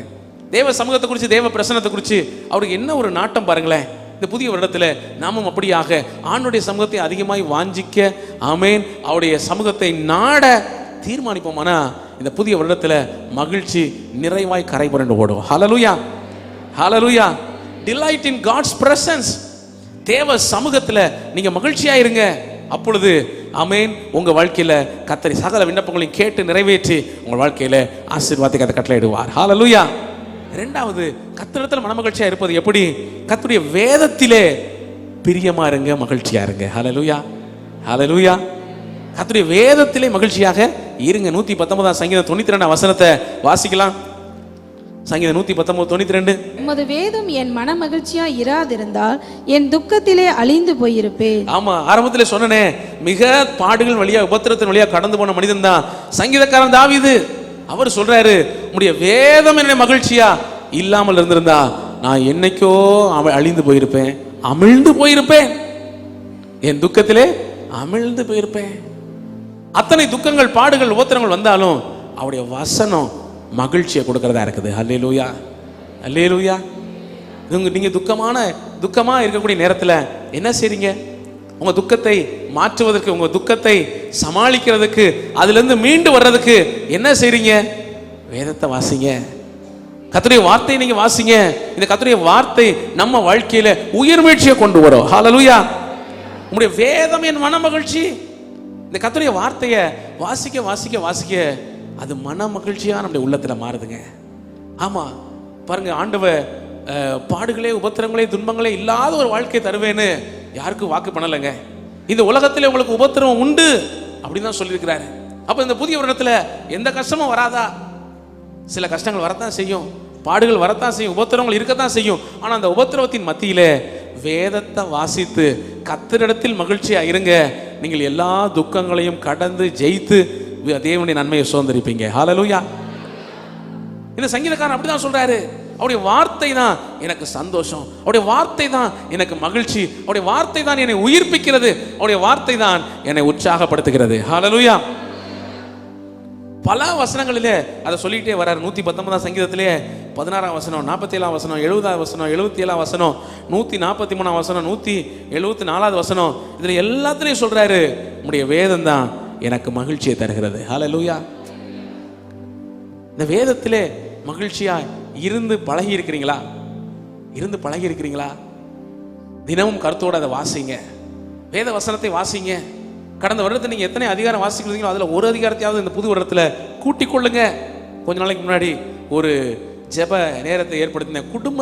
A: தேவ சமூகத்தை குறித்து, தேவ பிரசன்னத்தை குறித்து அவருக்கு என்ன ஒரு நாட்டம் பாருங்களேன். இந்த புதிய வருடத்தில் நாமும் அப்படியாக ஆண்டுடைய சமூகத்தை அதிகமாய் வாஞ்சிக்க, ஆமேன், அவருடைய சமூகத்தை நாட தீர்மானிப்போமானா இந்த புதிய வருடத்தில் மகிழ்ச்சி நிறைவாய் கரை புரண்டு ஓடும். Hallelujah, hallelujah. Delight in God's presence. தேவ சமூகத்தில் நீங்க மகிழ்ச்சியா இருங்க. அப்பொழுது ஆமேன், உங்க வாழ்க்கையில கர்த்தர் சகல விண்ணப்பங்களையும் கேட்டு நிறைவேற்றி உங்க வாழ்க்கையில ஆசீர்வாதத்தை கர்த்தர் கட்டளையிடுவார். ஹல்லேலூயா. இரண்டாவது, கர்த்தரிடத்தில் மனமகிழ்ச்சியா இருப்பது எப்படி? கர்த்தருடைய வேதத்திலே பிரியமா இருங்க, மகிழ்ச்சியா இருங்க. ஹல்லேலூயா, ஹல்லேலூயா. கர்த்தருடைய வேதத்திலே மகிழ்ச்சியாக இருங்க. 119 சங்கீதம் 92 வசனத்தை வாசிக்கலாம். சங்கீதம் 119:92.
B: உமது வேதம் என் மன மகிழ்ச்சியா இராதிருந்தால் என் துக்கத்திலே அழிந்து போயிருப்பேன்.
A: ஆமா, ஆரம்பத்திலே சொன்னனே, மிக பாடுகள் வழியா, உபத்திரத்தின் வழியா கடந்து போன மனிதன் தான் சங்கீதக்காரன் தாவீது. அவர் சொல்றாரு, உம்முடைய வேதம் என்ன மகிழ்ச்சியா இல்லாமல் இருந்திருந்தா நான் என்னைக்கோ அழிந்து போயிருப்பேன், அமிழ்ந்து போயிருப்பேன், என் துக்கத்திலே அமிழ்ந்து போயிருப்பேன். அத்தனை துக்கங்கள், பாடுகள், உபத்திரங்கள் வந்தாலும் அவருடைய வசனம் மகிழ்ச்சியை கொடுக்கறதா இருக்குது. ஹல்லேலூயா, ஹல்லேலூயா. நீங்க துக்கமா இருக்கக்கூடிய நேரத்தில் என்ன செய்றீங்க? உங்க துக்கத்தை மாற்றுவதற்கு, உங்க துக்கத்தை சமாளிக்கிறதுக்கு, அதுல இருந்து மீண்டு வர்றதுக்கு என்ன செய்றீங்க? வேதத்தை வாசிங்க, கர்த்தருடைய வார்த்தையை நீங்க வாசிங்க. இந்த கர்த்தருடைய வார்த்தை நம்ம வாழ்க்கையில உயிர் மீழ்ச்சியை கொண்டு வரும். ஹல்லேலூயா. உங்களுடைய வேதம் என் மன மகிழ்ச்சி. இந்த கர்த்தருடைய வார்த்தையை வாசிக்க வாசிக்க வாசிக்க அது மன மகிழ்ச்சியா நம்முடைய உள்ளத்துல மாறுதுங்க. ஆமா, பாருங்க, ஆண்டவர் பாடுகளே, உபத்திரங்களே, துன்பங்களே இல்லாத ஒரு வாழ்க்கையை தருவேன்னு யாருக்கும் வாக்கு பண்ணலைங்க. இந்த உலகத்திலே உங்களுக்கு உபத்திரம் உண்டு அப்படின்னு தான் சொல்லியிருக்கிறாரு. அப்ப இந்த புதிய வருடத்துல எந்த கஷ்டமும் வராதா? சில கஷ்டங்கள் வரத்தான் செய்யும், பாடுகள் வரத்தான் செய்யும், உபத்திரங்கள் இருக்கத்தான் செய்யும். ஆனா அந்த உபத்திரவத்தின் மத்தியிலே வேதத்தை வாசித்து கர்த்தரிடத்தில் மகிழ்ச்சியா இருங்க. நீங்கள் எல்லா துக்கங்களையும் கடந்து ஜெயித்து தேவனுடைய நன்மையை சுதந்திரிப்பீங்க. ஹல்லேலூயா. இந்த சங்கீதக்காரன் அப்படிதான் சொல்றாரு. அவருடைய வார்த்தை தான் எனக்கு சந்தோஷம், அவருடைய வார்த்தை தான் எனக்கு மகிழ்ச்சி, அவருடைய வார்த்தை தான் என்னை உயிர்ப்பிக்கிறது, அவருடைய வார்த்தை தான் என்னை உற்சாகப்படுத்துகிறது. ஹல்லேலூயா. பல வசனங்களிலே அதை சொல்லிட்டே வர்றாரு. 119 சங்கீதத்திலே 16 வசனம், 47 வசனம், 70 வசனம், 77 வசனம், 143 வசனம், 174 வசனம், இதுல எல்லாத்திலையும் சொல்றாரு, உம்முடைய வேதம் தான் எனக்கு மகிழ்ச்சியை தருகிறது. ஹல்லேலூயா. இந்த வேதத்திலே மகிழ்ச்சியா இருந்து பழகி இருக்கிறீங்களா? இருந்து பழகி இருக்கிறீங்களா? தினமும் கருத்தோடு அதை வாசிங்க, வேத வசனத்தை வாசிங்க. கடந்த வருடத்தை நீங்க எத்தனை அதிகாரம் வாசிக்கிறீங்களோ அதுல ஒரு அதிகாரத்தையாவது இந்த புது வருடத்துல கூட்டிக் கொள்ளுங்க. கொஞ்ச நாளைக்கு முன்னாடி ஒரு ஜெப நேரத்தை ஏற்படுத்தினேன், குடும்ப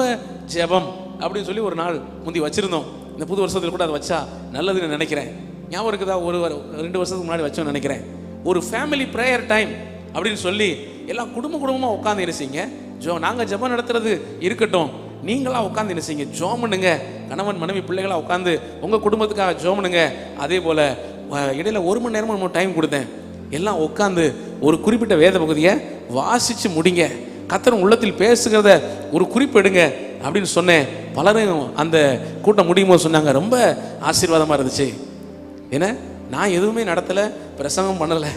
A: ஜெபம் அப்படின்னு சொல்லி ஒரு நாள் முந்தி வச்சிருந்தோம். இந்த புது வருஷத்துல கூட அதை வச்சா நல்லதுன்னு நினைக்கிறேன். ஞாபகம் இருக்குதா? 2 வருஷத்துக்கு முன்னாடி வச்சோன்னு நினைக்கிறேன். ஒரு ஃபேமிலி ப்ரேயர் டைம் அப்படின்னு சொல்லி எல்லாம் குடும்பமா உட்காந்து என்ன செய்யுங்க, நாங்கள் ஜெபம் நடத்துறது இருக்கட்டும், நீங்களா உட்காந்து என்ன செய்யுங்க, ஜெபம் பண்ணுங்க. கணவன் மனைவி பிள்ளைகளா உட்காந்து உங்க குடும்பத்துக்காக ஜெபம் பண்ணுங்க. அதே போல இடையில 1 மணி நேரமும் நம்ம டைம் கொடுத்தேன். எல்லாம் உட்காந்து ஒரு குறிப்பிட்ட வேத பகுதியை வாசிச்சு முடிங்க. கர்த்தர் உள்ளத்தில் பேசுகிறத ஒரு குறிப்பு எடுங்க அப்படின்னு சொன்னேன். பலரும் அந்த கூட்டம் முடியும் போது சொன்னாங்க, ரொம்ப ஆசீர்வாதமா இருந்துச்சு. ஏன்னா நான் எதுவுமே நடத்தலை, பிரசங்கம் பண்ணலை,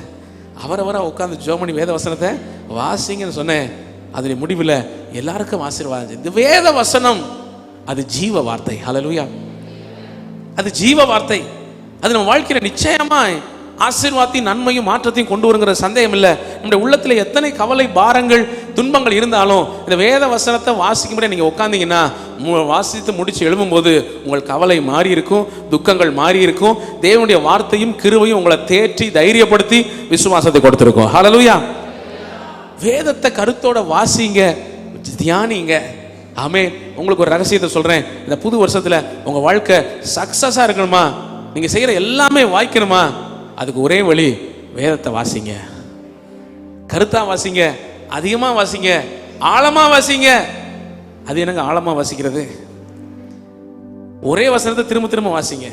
A: அவரவராக உட்காந்து ஜெபம் பண்ணி வேத வசனத்தை வாசிங்கன்னு சொன்னேன். அதில் முடிவில் எல்லாருக்கும் ஆசீர்வாதம். இந்த வேத வசனம் அது ஜீவ வார்த்தை. ஹல்லேலூயா. அது ஜீவ வார்த்தை. அது நம்ம வாழ்க்கையில நிச்சயமா ஆசீர்வாதத்தின் நன்மையும் மாற்றத்தையும் கொண்டு வருங்கிற சந்தேகம் இல்லை. நம்முடைய உள்ளத்தில் எத்தனை கவலை, பாரங்கள், துன்பங்கள் இருந்தாலும் இந்த வேத வசனத்தை வாசிக்கும்படி நீங்க உட்கார்ந்தீங்கன்னா, வாசித்து முடிச்சு எழும்பும்போது உங்கள் கவலை மாறி இருக்கும், துக்கங்கள் மாறி இருக்கும். தேவனுடைய வார்த்தையும் கிருபையும் உங்களை தேற்றி தைரியப்படுத்தி விசுவாசத்தை கொடுத்திருக்கும். ஹல்லேலூயா. வேதத்தை கருத்தோட வாசிங்க, தியானிங்க. ஆமென். உங்களுக்கு ஒரு ரகசியத்தை சொல்றேன். இந்த புது வருஷத்துல உங்க வாழ்க்கை சக்சஸா இருக்கணுமா, நீங்க செய்யற எல்லாமே வாய்க்கணுமா, அதுக்கு ஒரே வழி, வேதத்தை வாசிங்க, கருத்தா வாசிங்க, அதிகமா வாசிங்க, ஆழமா வாசிங்க. அது என்னங்க ஆழமா வாசிக்கிறது? ஒரே வசனத்தை திரும்ப திரும்ப வாசிங்க.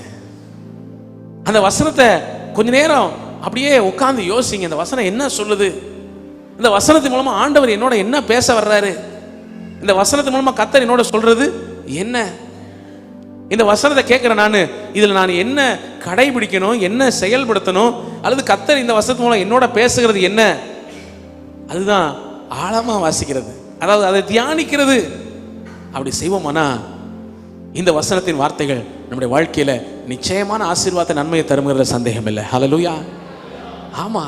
A: அந்த வசனத்தை கொஞ்ச நேரம் அப்படியே உட்கார்ந்து யோசிங்க. இந்த வசனம் என்ன சொல்லுது? இந்த வசனத்தின் மூலமா ஆண்டவர் என்னோட என்ன பேச வர்றாரு? இந்த வசனத்தின் மூலமா கர்த்தர் என்னோட சொல்றது என்ன? இந்த வசனத்தை கேட்கிறேன் நான், இதுல நான் என்ன கடைபிடிக்கணும், என்ன செயல்படுத்தணும், அல்லது கர்த்தர் இந்த வசனத்தின் மூலம் என்னோட பேசுகிறது என்ன? அதுதான் ஆழமா வாசிக்கிறது, அதாவது அதை தியானிக்கிறது. அப்படி செய்வோமானா இந்த வசனத்தின் வார்த்தைகள் நம்முடைய வாழ்க்கையில நிச்சயமான ஆசீர்வாத நன்மையை தருங்கிறதுல சந்தேகம் இல்லை. ஹல்லேலூயா. ஆமா,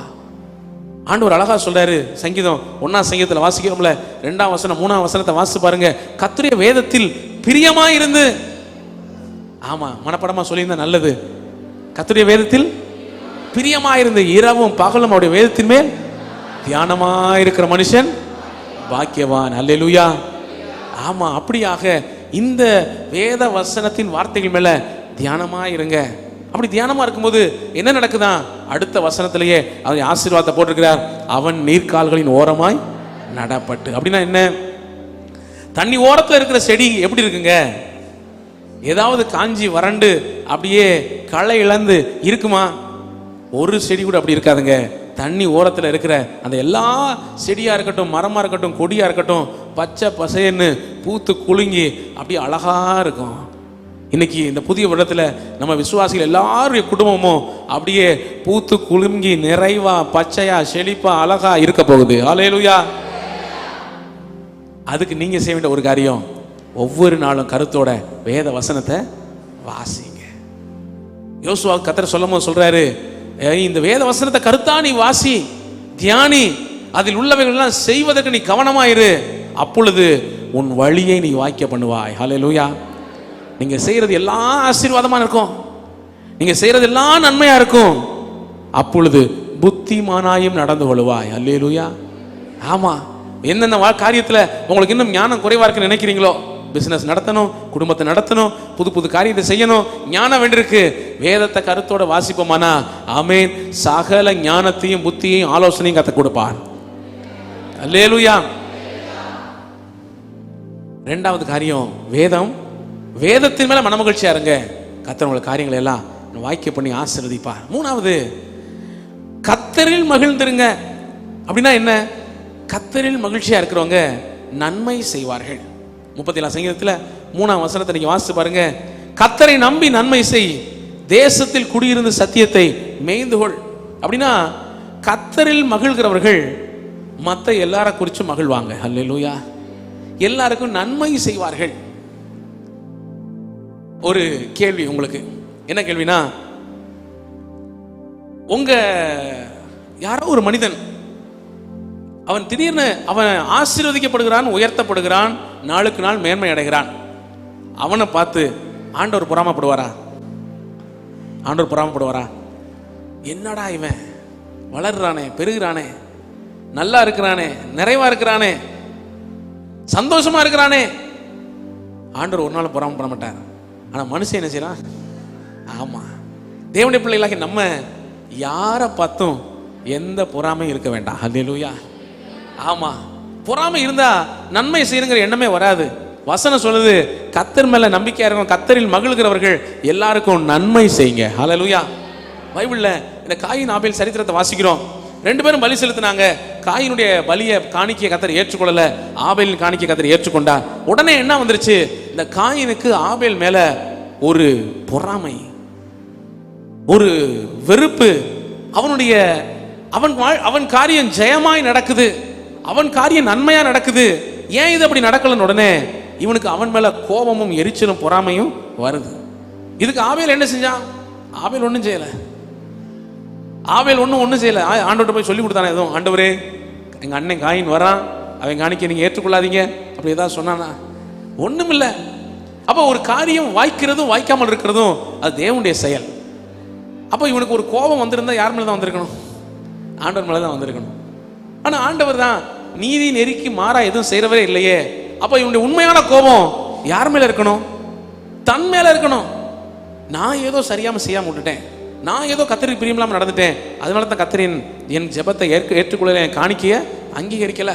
A: ஆண்டவர் அழகா சொல்றாரு. சங்கீதம் 1ஆம் சங்கீதத்தில் வாசிக்கிறோம்ல, 2ஆம் வசனம் 3ஆம் வசனத்தை வாசிச்சு பாருங்க. கர்த்தருடைய வேதத்தில் பிரியமாயிருந்து, ஆமா மனப்படமா சொல்லியிருந்தா நல்லது. கர்த்தருடைய வேதத்தில் பிரியமாயிருந்து இரவும் பகலும் அவருடைய வேதத்தின் மேல் தியானமாயிருக்கிற மனுஷன் பாக்கியவான். அல்லேலூயா. ஆமா, அப்படியாக இந்த வேத வசனத்தின் வார்த்தைகள் மேல தியானமா இருங்க. அப்படி தியானமா இருக்கும்போது என்ன நடக்குதான்? அடுத்த வசனத்திலேயே அவன் ஆசீர்வாதத்தை போட்டிருக்கிறார். அவன் நீர்க்கால்களின் ஓரமாய் நடப்பட்டு. அப்படின்னா என்ன? தண்ணி ஓரத்தில் இருக்கிற செடி எப்படி இருக்குங்க? ஏதாவது காஞ்சி வறண்டு அப்படியே களை இழந்து இருக்குமா? ஒரு செடி கூட அப்படி இருக்காதுங்க. தண்ணி ஓரத்தில் இருக்கிற அந்த எல்லா செடியா இருக்கட்டும், மரமா இருக்கட்டும், கொடியா இருக்கட்டும், பச்சை பசைன்னு பூத்து குலுங்கி அப்படியே அழகா இருக்கும். இன்னைக்கு இந்த புதிய வருடத்துல நம்ம விசுவாசிகள் எல்லாருடைய குடும்பமும் அப்படியே பூத்து குலுங்கி நிறைவா பச்சையா செழிப்பா அழகா இருக்க போகுது. அல்லேலூயா. அதுக்கு நீங்க செய்ய வேண்டிய ஒரு காரியம், ஒவ்வொரு நாளும் கருத்தோட வேத வசனத்தை வாசிங்க. யோசுவா கர்த்தர் சொல்லும்போது சொல்றாரு, இந்த வேத வசனத்தை கருத்தா நீ வாசி, தியானி, அதில் உள்ளவைகள்லாம் செய்வதற்கு நீ கவனமாயிரு, அப்பொழுது உன் வழியை நீ வாய்க்க பண்ணுவாய். ஹல்லேலூயா. நீங்க செய்யறது எல்லாம் ஆசீர்வாதமா இருக்கும், நீங்க செய்யறது எல்லாம் நன்மையா இருக்கும், அப்பொழுது புத்திமானாயும் நடந்து கொள்வாய். அல்லேலூயா. ஆமா, என்னென்ன காரியத்துல உங்களுக்கு இன்னும் ஞானம் குறைவா இருக்குன்னு நினைக்கிறீங்களோ, பிசினஸ் நடத்தணும், குடும்பத்தை நடத்தணும், புது புது காரியத்தை செய்யணும், ஞானம் வேண்டியிருக்கு, வேதத்தை கருத்தோட வாசிப்போமானா ஆமென், சகல ஞானத்தையும் புத்தியையும் ஆலோசனையும் கத்த கொடுப்பார். அல்லேலூயா. இரண்டாவது காரியம், வேதத்தின் மேல மனமகிழ்ச்சியா இருங்க. கர்த்தர் உங்கள் காரியங்களை எல்லாம் வாய்க்க பண்ணி ஆசீர்வதிப்பார். மூணாவது, கர்த்தரில் மகிழ்ந்திருங்க. அப்படின்னா என்ன? கர்த்தரில் மகிழ்ச்சியா இருக்கிறவங்க நன்மை செய்வார்கள். 37ஆம் சங்கீதத்தில் 3ஆம் வசனத்தை நீங்க வாசித்து பாருங்க. கர்த்தரை நம்பி நன்மை செய், தேசத்தில் குடியிருந்து சத்தியத்தை மேய்ந்துகொள். அப்படின்னா கர்த்தரில் மகிழ்கிறவர்கள் மற்ற எல்லார குறித்து மகிழ்வாங்க. அல்லேலூயா. எல்லாருக்கும் நன்மை செய்வார்கள். ஒரு கேள்வி உங்களுக்கு, என்ன கேள்வினா, உங்க யாரோ ஒரு மனிதன் அவன் திடீர்னு அவன் ஆசீர்வதிக்கப்படுகிறான், உயர்த்தப்படுகிறான், நாளுக்கு நாள் மேன்மை அடைகிறான். அவனை பார்த்து ஆண்டவர் பொறாமப்படுவாரா? ஆண்டவர் பொறாமப்படுவாரா? என்னடா இவன் வளர்றானே, பெருகிறானே, நல்லா இருக்கிறானே, நிறைவா இருக்கிறானே, சந்தோஷமா இருக்கிறானே. ஆண்டவர் ஒரு நாள் பொறாமப்பட மாட்டார். ஆனா மனுஷன் என்ன செய்யறான்? ஆமா, தேவனுடைய பிள்ளைகளாக நம்ம யாரை பார்த்தும் எந்த பொறாமையும் இருக்க வேண்டாம். அல்லேலூயா. ஆமா, பொறாமை இருந்தா நன்மை செய்யணுங்கிற எண்ணமே வராது. வசனம் சொல்லுது, கர்த்தர் மேல நம்பிக்கையா இருக்கும், கர்த்தரில் மகிழ்கிறவர்கள் எல்லாருக்கும் நன்மை செய்யுங்க. ஹல்லேலூயா. பைபிள்ல இந்த காயின் ஆபேல் சரித்திரத்தை வாசிக்கிறோம். 2 பேரும் பலி செலுத்தினாங்க. காயினுடைய பலியை காணிக்கையை கர்த்தர் ஏற்றுக்கொள்ளல, ஆபேலின் காணிக்கையை கர்த்தர் ஏற்றுக்கொண்டார். உடனே என்ன வந்துருச்சு? இந்த காயினுக்கு ஆபேல் மேல ஒரு பொறாமை, ஒரு வெறுப்பு. அவன் காரியம் ஜெயமாய் நடக்குது, அவன் காரியம் நன்மையா நடக்குது, ஏன் இது அப்படி நடக்கலன்னு உடனே இவனுக்கு அவன் மேல கோபமும் எரிச்சலும் பொறாமையும் வருது. இதுக்கு ஆபேல் என்ன செஞ்சான்? ஆபேல் ஒன்றும் செய்யல. ஆபேல் ஒன்றும் செய்யல. ஆண்டவர்கிட்ட போய் சொல்லி கொடுத்தானே, எதுவும் ஆண்டவரே எங்க அண்ணன் காயின் வரான், அவன் காணிக்க நீங்க ஏற்றுக்கொள்ளாதீங்க அப்படி ஏதாவது சொன்னானா? ஒண்ணும் இல்லை. அப்போ ஒரு காரியம் வாய்க்கிறதும் வாய்க்காமல் இருக்கிறதும் அது தேவனுடைய செயல். அப்போ இவனுக்கு ஒரு கோபம் வந்திருந்தா யார் மேல தான் வந்திருக்கணும்? ஆண்டவர் மேல தான் வந்திருக்கணும். ஆனா ஆண்டவர் தான் நீதி நெறிக்கு மாறா எதுவும் செய்யறவரே இல்லையே. அப்ப இவனுடைய உண்மையான கோபம் யார் மேல இருக்கணும்? தன் மேல இருக்கணும். நான் ஏதோ சரியாம செய்யாம விட்டுட்டேன், நான் ஏதோ கர்த்தருக்கு பிரியமில்லாம நடந்துட்டேன், அதனால தான் கர்த்தர் என் ஜெபத்தை ஏற்றுக்கொள்ள, என் காணிக்கைய அங்கீகரிக்கல.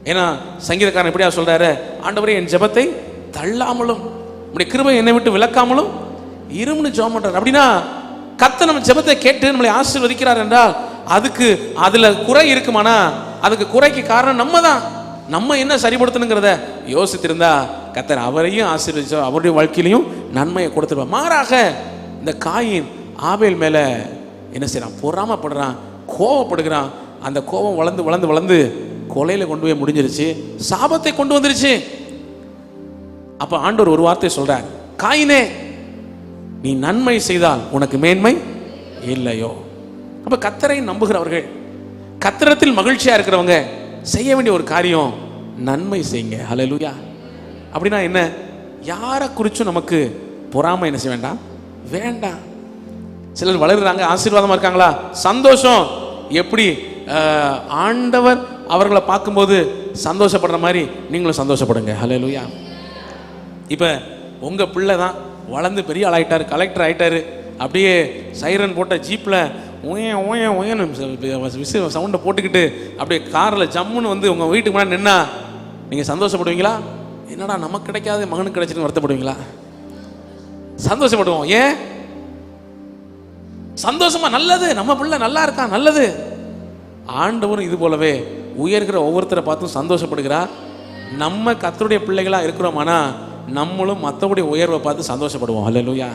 A: ஏன்னா சங்கீதக்காரன் எப்படியா சொல்றாரு, ஆண்டவரே என் ஜெபத்தை தள்ளாமலும் உடைய கிருபை என்னை விட்டு விலக்காமலும் இருமுன்னு ஜெபம் பண்றாரு. அப்படின்னா கர்த்தர் நம்ம ஜெபத்தை கேட்டு நம்மளை ஆசீர்வதிக்கிறார் என்றால் அதுல குறை இருக்குமானா அதுக்கு குறைக்கு காரணம் நம்ம தான். நம்ம என்ன சரிப்படுத்தணுங்கிறத யோசித்திருந்தா கர்த்தர் அவரையும் ஆசீர்வதிச்சு அவருடைய வாழ்க்கையிலையும் நன்மையை கொடுத்துருவார். மாறாக இந்த காயின் ஆபேல் மேல என்ன செய்யறான்? பொறாமப்படுறான், கோவப்படுகிறான். அந்த கோபம் வளர்ந்து வளர்ந்து வளர்ந்து கொலையில கொண்டு போய் முடிஞ்சிருச்சு, சாபத்தை கொண்டு வந்துருச்சு. அப்ப ஆண்டவர் ஒரு வார்த்தை சொல்றார், காயினே நீ நன்மை செய்தால் உனக்கு மேன்மை இல்லையோ. அப்ப கர்த்தரை நம்புகிறவர்கள், கர்த்தரத்தில் மகிழ்ச்சியா இருக்கிறவங்க செய்ய வேண்டிய ஒரு காரியம் நன்மை செய்யுங்க. ஹல்லேலூயா. அப்படின்னா என்ன? யாரை குறிச்சும் நமக்கு பொறாமை என்ன செய்ய வேண்டாம், வேண்டாம். சிலர் வளர்கிறாங்க, ஆசீர்வாதமா இருக்காங்களா, சந்தோஷம். எப்படி ஆண்டவர் அவர்களை பார்க்கும்போது சந்தோஷப்படுற மாதிரி நீங்களும் சந்தோஷப்படுங்க. ஹல்லேலூயா. இப்ப உங்க பிள்ளை தான் வளர்ந்து பெரிய ஆள் ஆயிட்டாரு, கலெக்டர் ஆயிட்டாரு, அப்படியே சைரன் போட்ட ஜீப்ல சவுண்டை போட்டுக்கிட்டு அப்படியே காரில் ஜம்முன்னு வந்து உங்கள் வீட்டுக்கு முன்னாடி நின்னா நீங்கள் சந்தோஷப்படுவீங்களா? என்னடா நமக்கு கிடைக்காது மகனுக்கு கிடைச்சின்னு வருத்தப்படுவீங்களா? சந்தோஷப்படுவோம். ஏன்? சந்தோஷமா, நல்லது, நம்ம பிள்ளை நல்லா இருக்கான், நல்லது. ஆண்டவரும் இது போலவே உயர்கிற ஒவ்வொருத்தரை பார்த்தும் சந்தோஷப்படுகிறார். நம்ம கர்த்தருடைய பிள்ளைகளா இருக்கிறோமானா நம்மளும் மற்றவருடைய உயர்வை பார்த்து சந்தோஷப்படுவோம். ஹல்லேலூயா.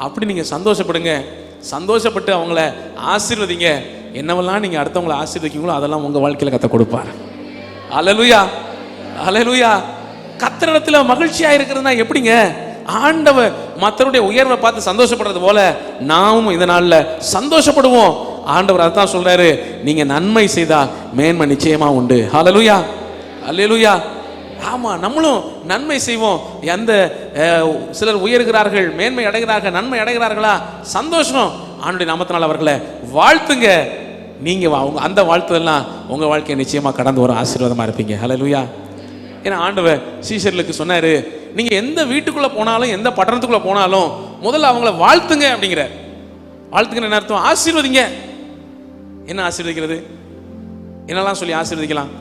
A: அப்படி நீங்கள் சந்தோஷப்படுங்க, சந்தோஷப்பட்டு அவங்கள ஆசீர்வதிங்க. என்னவெல்லாம் நீங்கள் அடுத்தவங்களை ஆசீர்வதிக்கீங்களோ அதெல்லாம் உங்கள் வாழ்க்கையில் கர்த்தர் கொடுப்பார். ஹல்லேலூயா, ஹல்லேலூயா. கர்த்தரிடத்தில் மகிழ்ச்சியாக இருக்கிறதுனா எப்படிங்க? ஆண்டவர் மற்றவருடைய உயர்வை பார்த்து சந்தோஷப்படுறது போல நாமும் இந்த நாளில் சந்தோஷப்படுவோம். ஆண்டவர் அதான் சொல்றாரு, நீங்க நன்மை செய்தால் மேன்மை நிச்சயமா உண்டு. ஹல்லேலூயா, ஹல்லேலூயா. ஆமா, நம்மளும் நன்மை செய்வோம். எந்த சிலர் உயர்கிறார்கள், மேன்மை அடைகிறார்கள், நன்மை அடைகிறார்களா, சந்தோஷம். ஆண்டவருடைய நாமத்தினால் அவர்களை வாழ்த்துங்க. நீங்க அந்த வாழ்த்துதெல்லாம் உங்க வாழ்க்கையை நிச்சயமா கடந்து வரும், ஆசீர்வாதமா இருப்பீங்க. ஹல்லேலூயா. ஏன்னா ஆண்டவர் சீஷர்களுக்கு சொன்னாரு, நீங்க எந்த வீட்டுக்குள்ள போனாலும் எந்த பட்டணத்துக்குள்ள போனாலும் முதல்ல அவங்கள வாழ்த்துங்க அப்படிங்கிற. வாழ்த்துங்க என்ன அர்த்தம்? ஆசீர்வதிங்க. என்ன ஆசீர்வதிக்கிறது? என்னெல்லாம் சொல்லி ஆசீர்வதிக்கலாம்?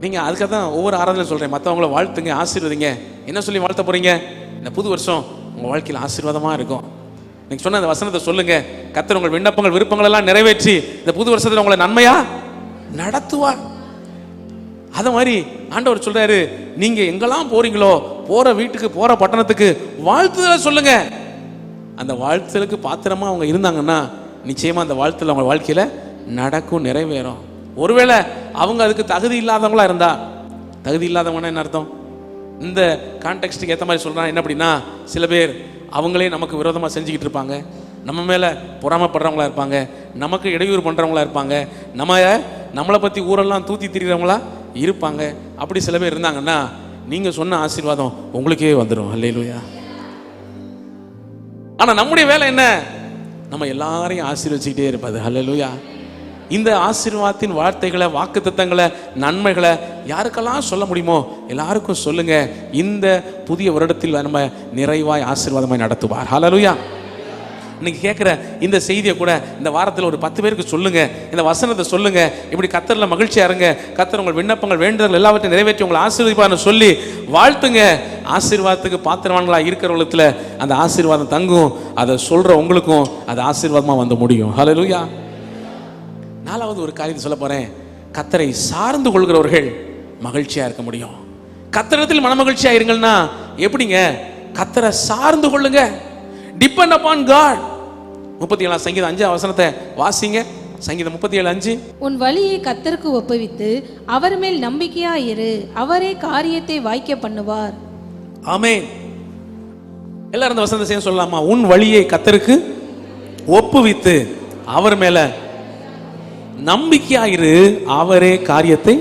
A: நீங்க அதுக்காக தான் ஒவ்வொரு ஆராதனையும் சொல்றேன், மற்றவங்கள வாழ்த்துங்க, ஆசீர்வதிங்க. என்ன சொல்லி வாழ்த்த போறீங்க? இந்த புது வருஷம் உங்க வாழ்க்கையில் ஆசீர்வாதமா இருக்கும். நீங்க சொன்ன அந்த வசனத்தை சொல்லுங்க. கர்த்தர் உங்கள் விண்ணப்பங்கள் விருப்பங்கள் எல்லாம் நிறைவேற்றி இந்த புது வருஷத்துல உங்களை நன்மையா நடத்துவார். அத மாதிரி ஆண்டவர் சொல்றாரு, நீங்க எங்கெல்லாம் போறீங்களோ, போற வீட்டுக்கு, போற பட்டணத்துக்கு வாழ்த்துதலை சொல்லுங்க. அந்த வாழ்த்துதலுக்கு பாத்திரமா அவங்க இருந்தாங்கன்னா நிச்சயமா அந்த வாழ்த்துல அவங்க வாழ்க்கையில நடக்கும், நிறைவேறும். ஒருவேளை அவங்க அதுக்கு தகுதி இல்லாதவங்களா இருந்தா, தகுதி இல்லாதவங்கன்னா என்ன அர்த்தம்? இந்த கான்டெக்ஸ்டுக்கு ஏற்ற மாதிரி சொல்றான். என்ன அப்படின்னா, சில பேர் அவங்களே நமக்கு விரோதமாக செஞ்சுக்கிட்டு இருப்பாங்க, நம்ம மேலே பொறாமப்படுறவங்களா இருப்பாங்க, நமக்கு இடையூறு பண்ணுறவங்களா இருப்பாங்க, நம்மளை பற்றி ஊரெல்லாம் தூத்தி திரிகிறவங்களா இருப்பாங்க. அப்படி சில பேர் இருந்தாங்கன்னா நீங்கள் சொன்ன ஆசீர்வாதம் உங்களுக்கே வந்துடும். ஹல்லேலூயா. ஆனால் நம்முடைய வேலை என்ன? நம்ம எல்லாரையும் ஆசீர்வதிச்சுக்கிட்டே இருப்பது. ஹல்லேலூயா. இந்த ஆசீர்வாதத்தின் வார்த்தைகளை, வாக்குத்தத்தங்களை, நன்மைகளை யாருக்கெல்லாம் சொல்ல முடியுமோ எல்லாருக்கும் சொல்லுங்க. இந்த புதிய வருடத்தில் நம்ம நிறைவாய் ஆசீர்வாதமாய் நடத்துவார். ஹல்லேலூயா. இன்னைக்கு கேட்குற இந்த செய்தியை கூட இந்த வாரத்தில் ஒரு 10 பேருக்கு சொல்லுங்க, இந்த வசனத்தை சொல்லுங்க. இப்படி கர்த்தர்ல மகிழ்ச்சியா இருங்க, கர்த்தர் உங்கள் விண்ணப்பங்கள், வேண்டுதல் எல்லாவற்றையும் நிறைவேற்றி உங்களை ஆசீர்வதிப்பார்னு சொல்லி வாழ்த்துங்க. ஆசீர்வாதத்துக்கு பாத்திரவான்களா இருக்கிறவங்களுக்கு அந்த ஆசீர்வாதம் தங்கும். அதை சொல்ற உங்களுக்கும் அது ஆசீர்வாதமா வந்து முடியும். ஹல்லேலூயா. 4வது ஒரு காரியத்தை சொல்ல போறேன். கர்த்தரை சார்ந்து கொள்கிறவர்கள் மகிழ்ச்சியா இருக்க முடியும். கர்த்தரிடத்தில் மனமகிழ்ச்சியா இருங்கன்னா எப்படிங்க? கர்த்தரை சார்ந்து கொள்ளுங்க. Depend upon God. 37 சங்கீதம் 5 வசனத்தை வாசிங்க. சங்கீதம் 37:5. உன்
B: வழியை கர்த்தருக்கு ஒப்புவித்து அவர் மேல் நம்பிக்கையா இரு, அவரே காரியத்தை வாய்க்க பண்ணுவார்.
A: ஆமென். எல்லாரும் இந்த வசனத்தை சேர்ந்து சொல்லலாமா? உன் வழியை கர்த்தருக்கு ஒப்புவித்து அவர் மேல நம்பிக்கையாயிரு, அவரே காரியத்தை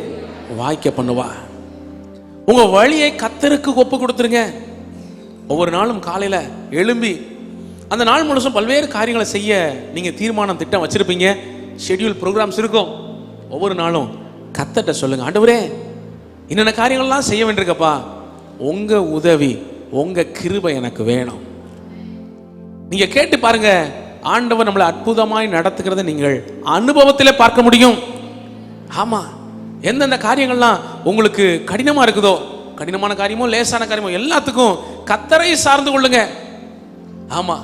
A: வாய்க்க பண்ணுவார். உங்க வழியை கர்த்தருக்கு ஒப்பு கொடுத்துருங்க. ஒவ்வொரு நாளும் காலையில எழும்பி அந்த நாள் முழுசும் பல்வேறு காரியங்களை செய்ய நீங்க தீர்மானம், திட்டம் வச்சிருப்பீங்க, ஷெட்யூல், ப்ரோக்ராம்ஸ் இருக்கும். ஒவ்வொரு நாளும் கர்த்தர்ட்ட சொல்லுங்க, ஆண்டவரே என்னென்ன காரியங்கள்லாம் செய்ய வேண்டியிருக்கப்பா, உங்க உதவி, உங்க கிருபை எனக்கு வேணும். நீங்க கேட்டு பாருங்க, ஆண்டவர் நம்மளை அற்புதமாய் நடத்துகிறத நீங்கள் அனுபவத்திலே பார்க்க முடியும். ஆமா, எந்தெந்த காரியங்கள்லாம் உங்களுக்கு கடினமா இருக்குதோ, கடினமான காரியமோ லேசான காரியமோ எல்லாத்துக்கும் கர்த்தரை சார்ந்து கொள்ளுங்க. ஆமா,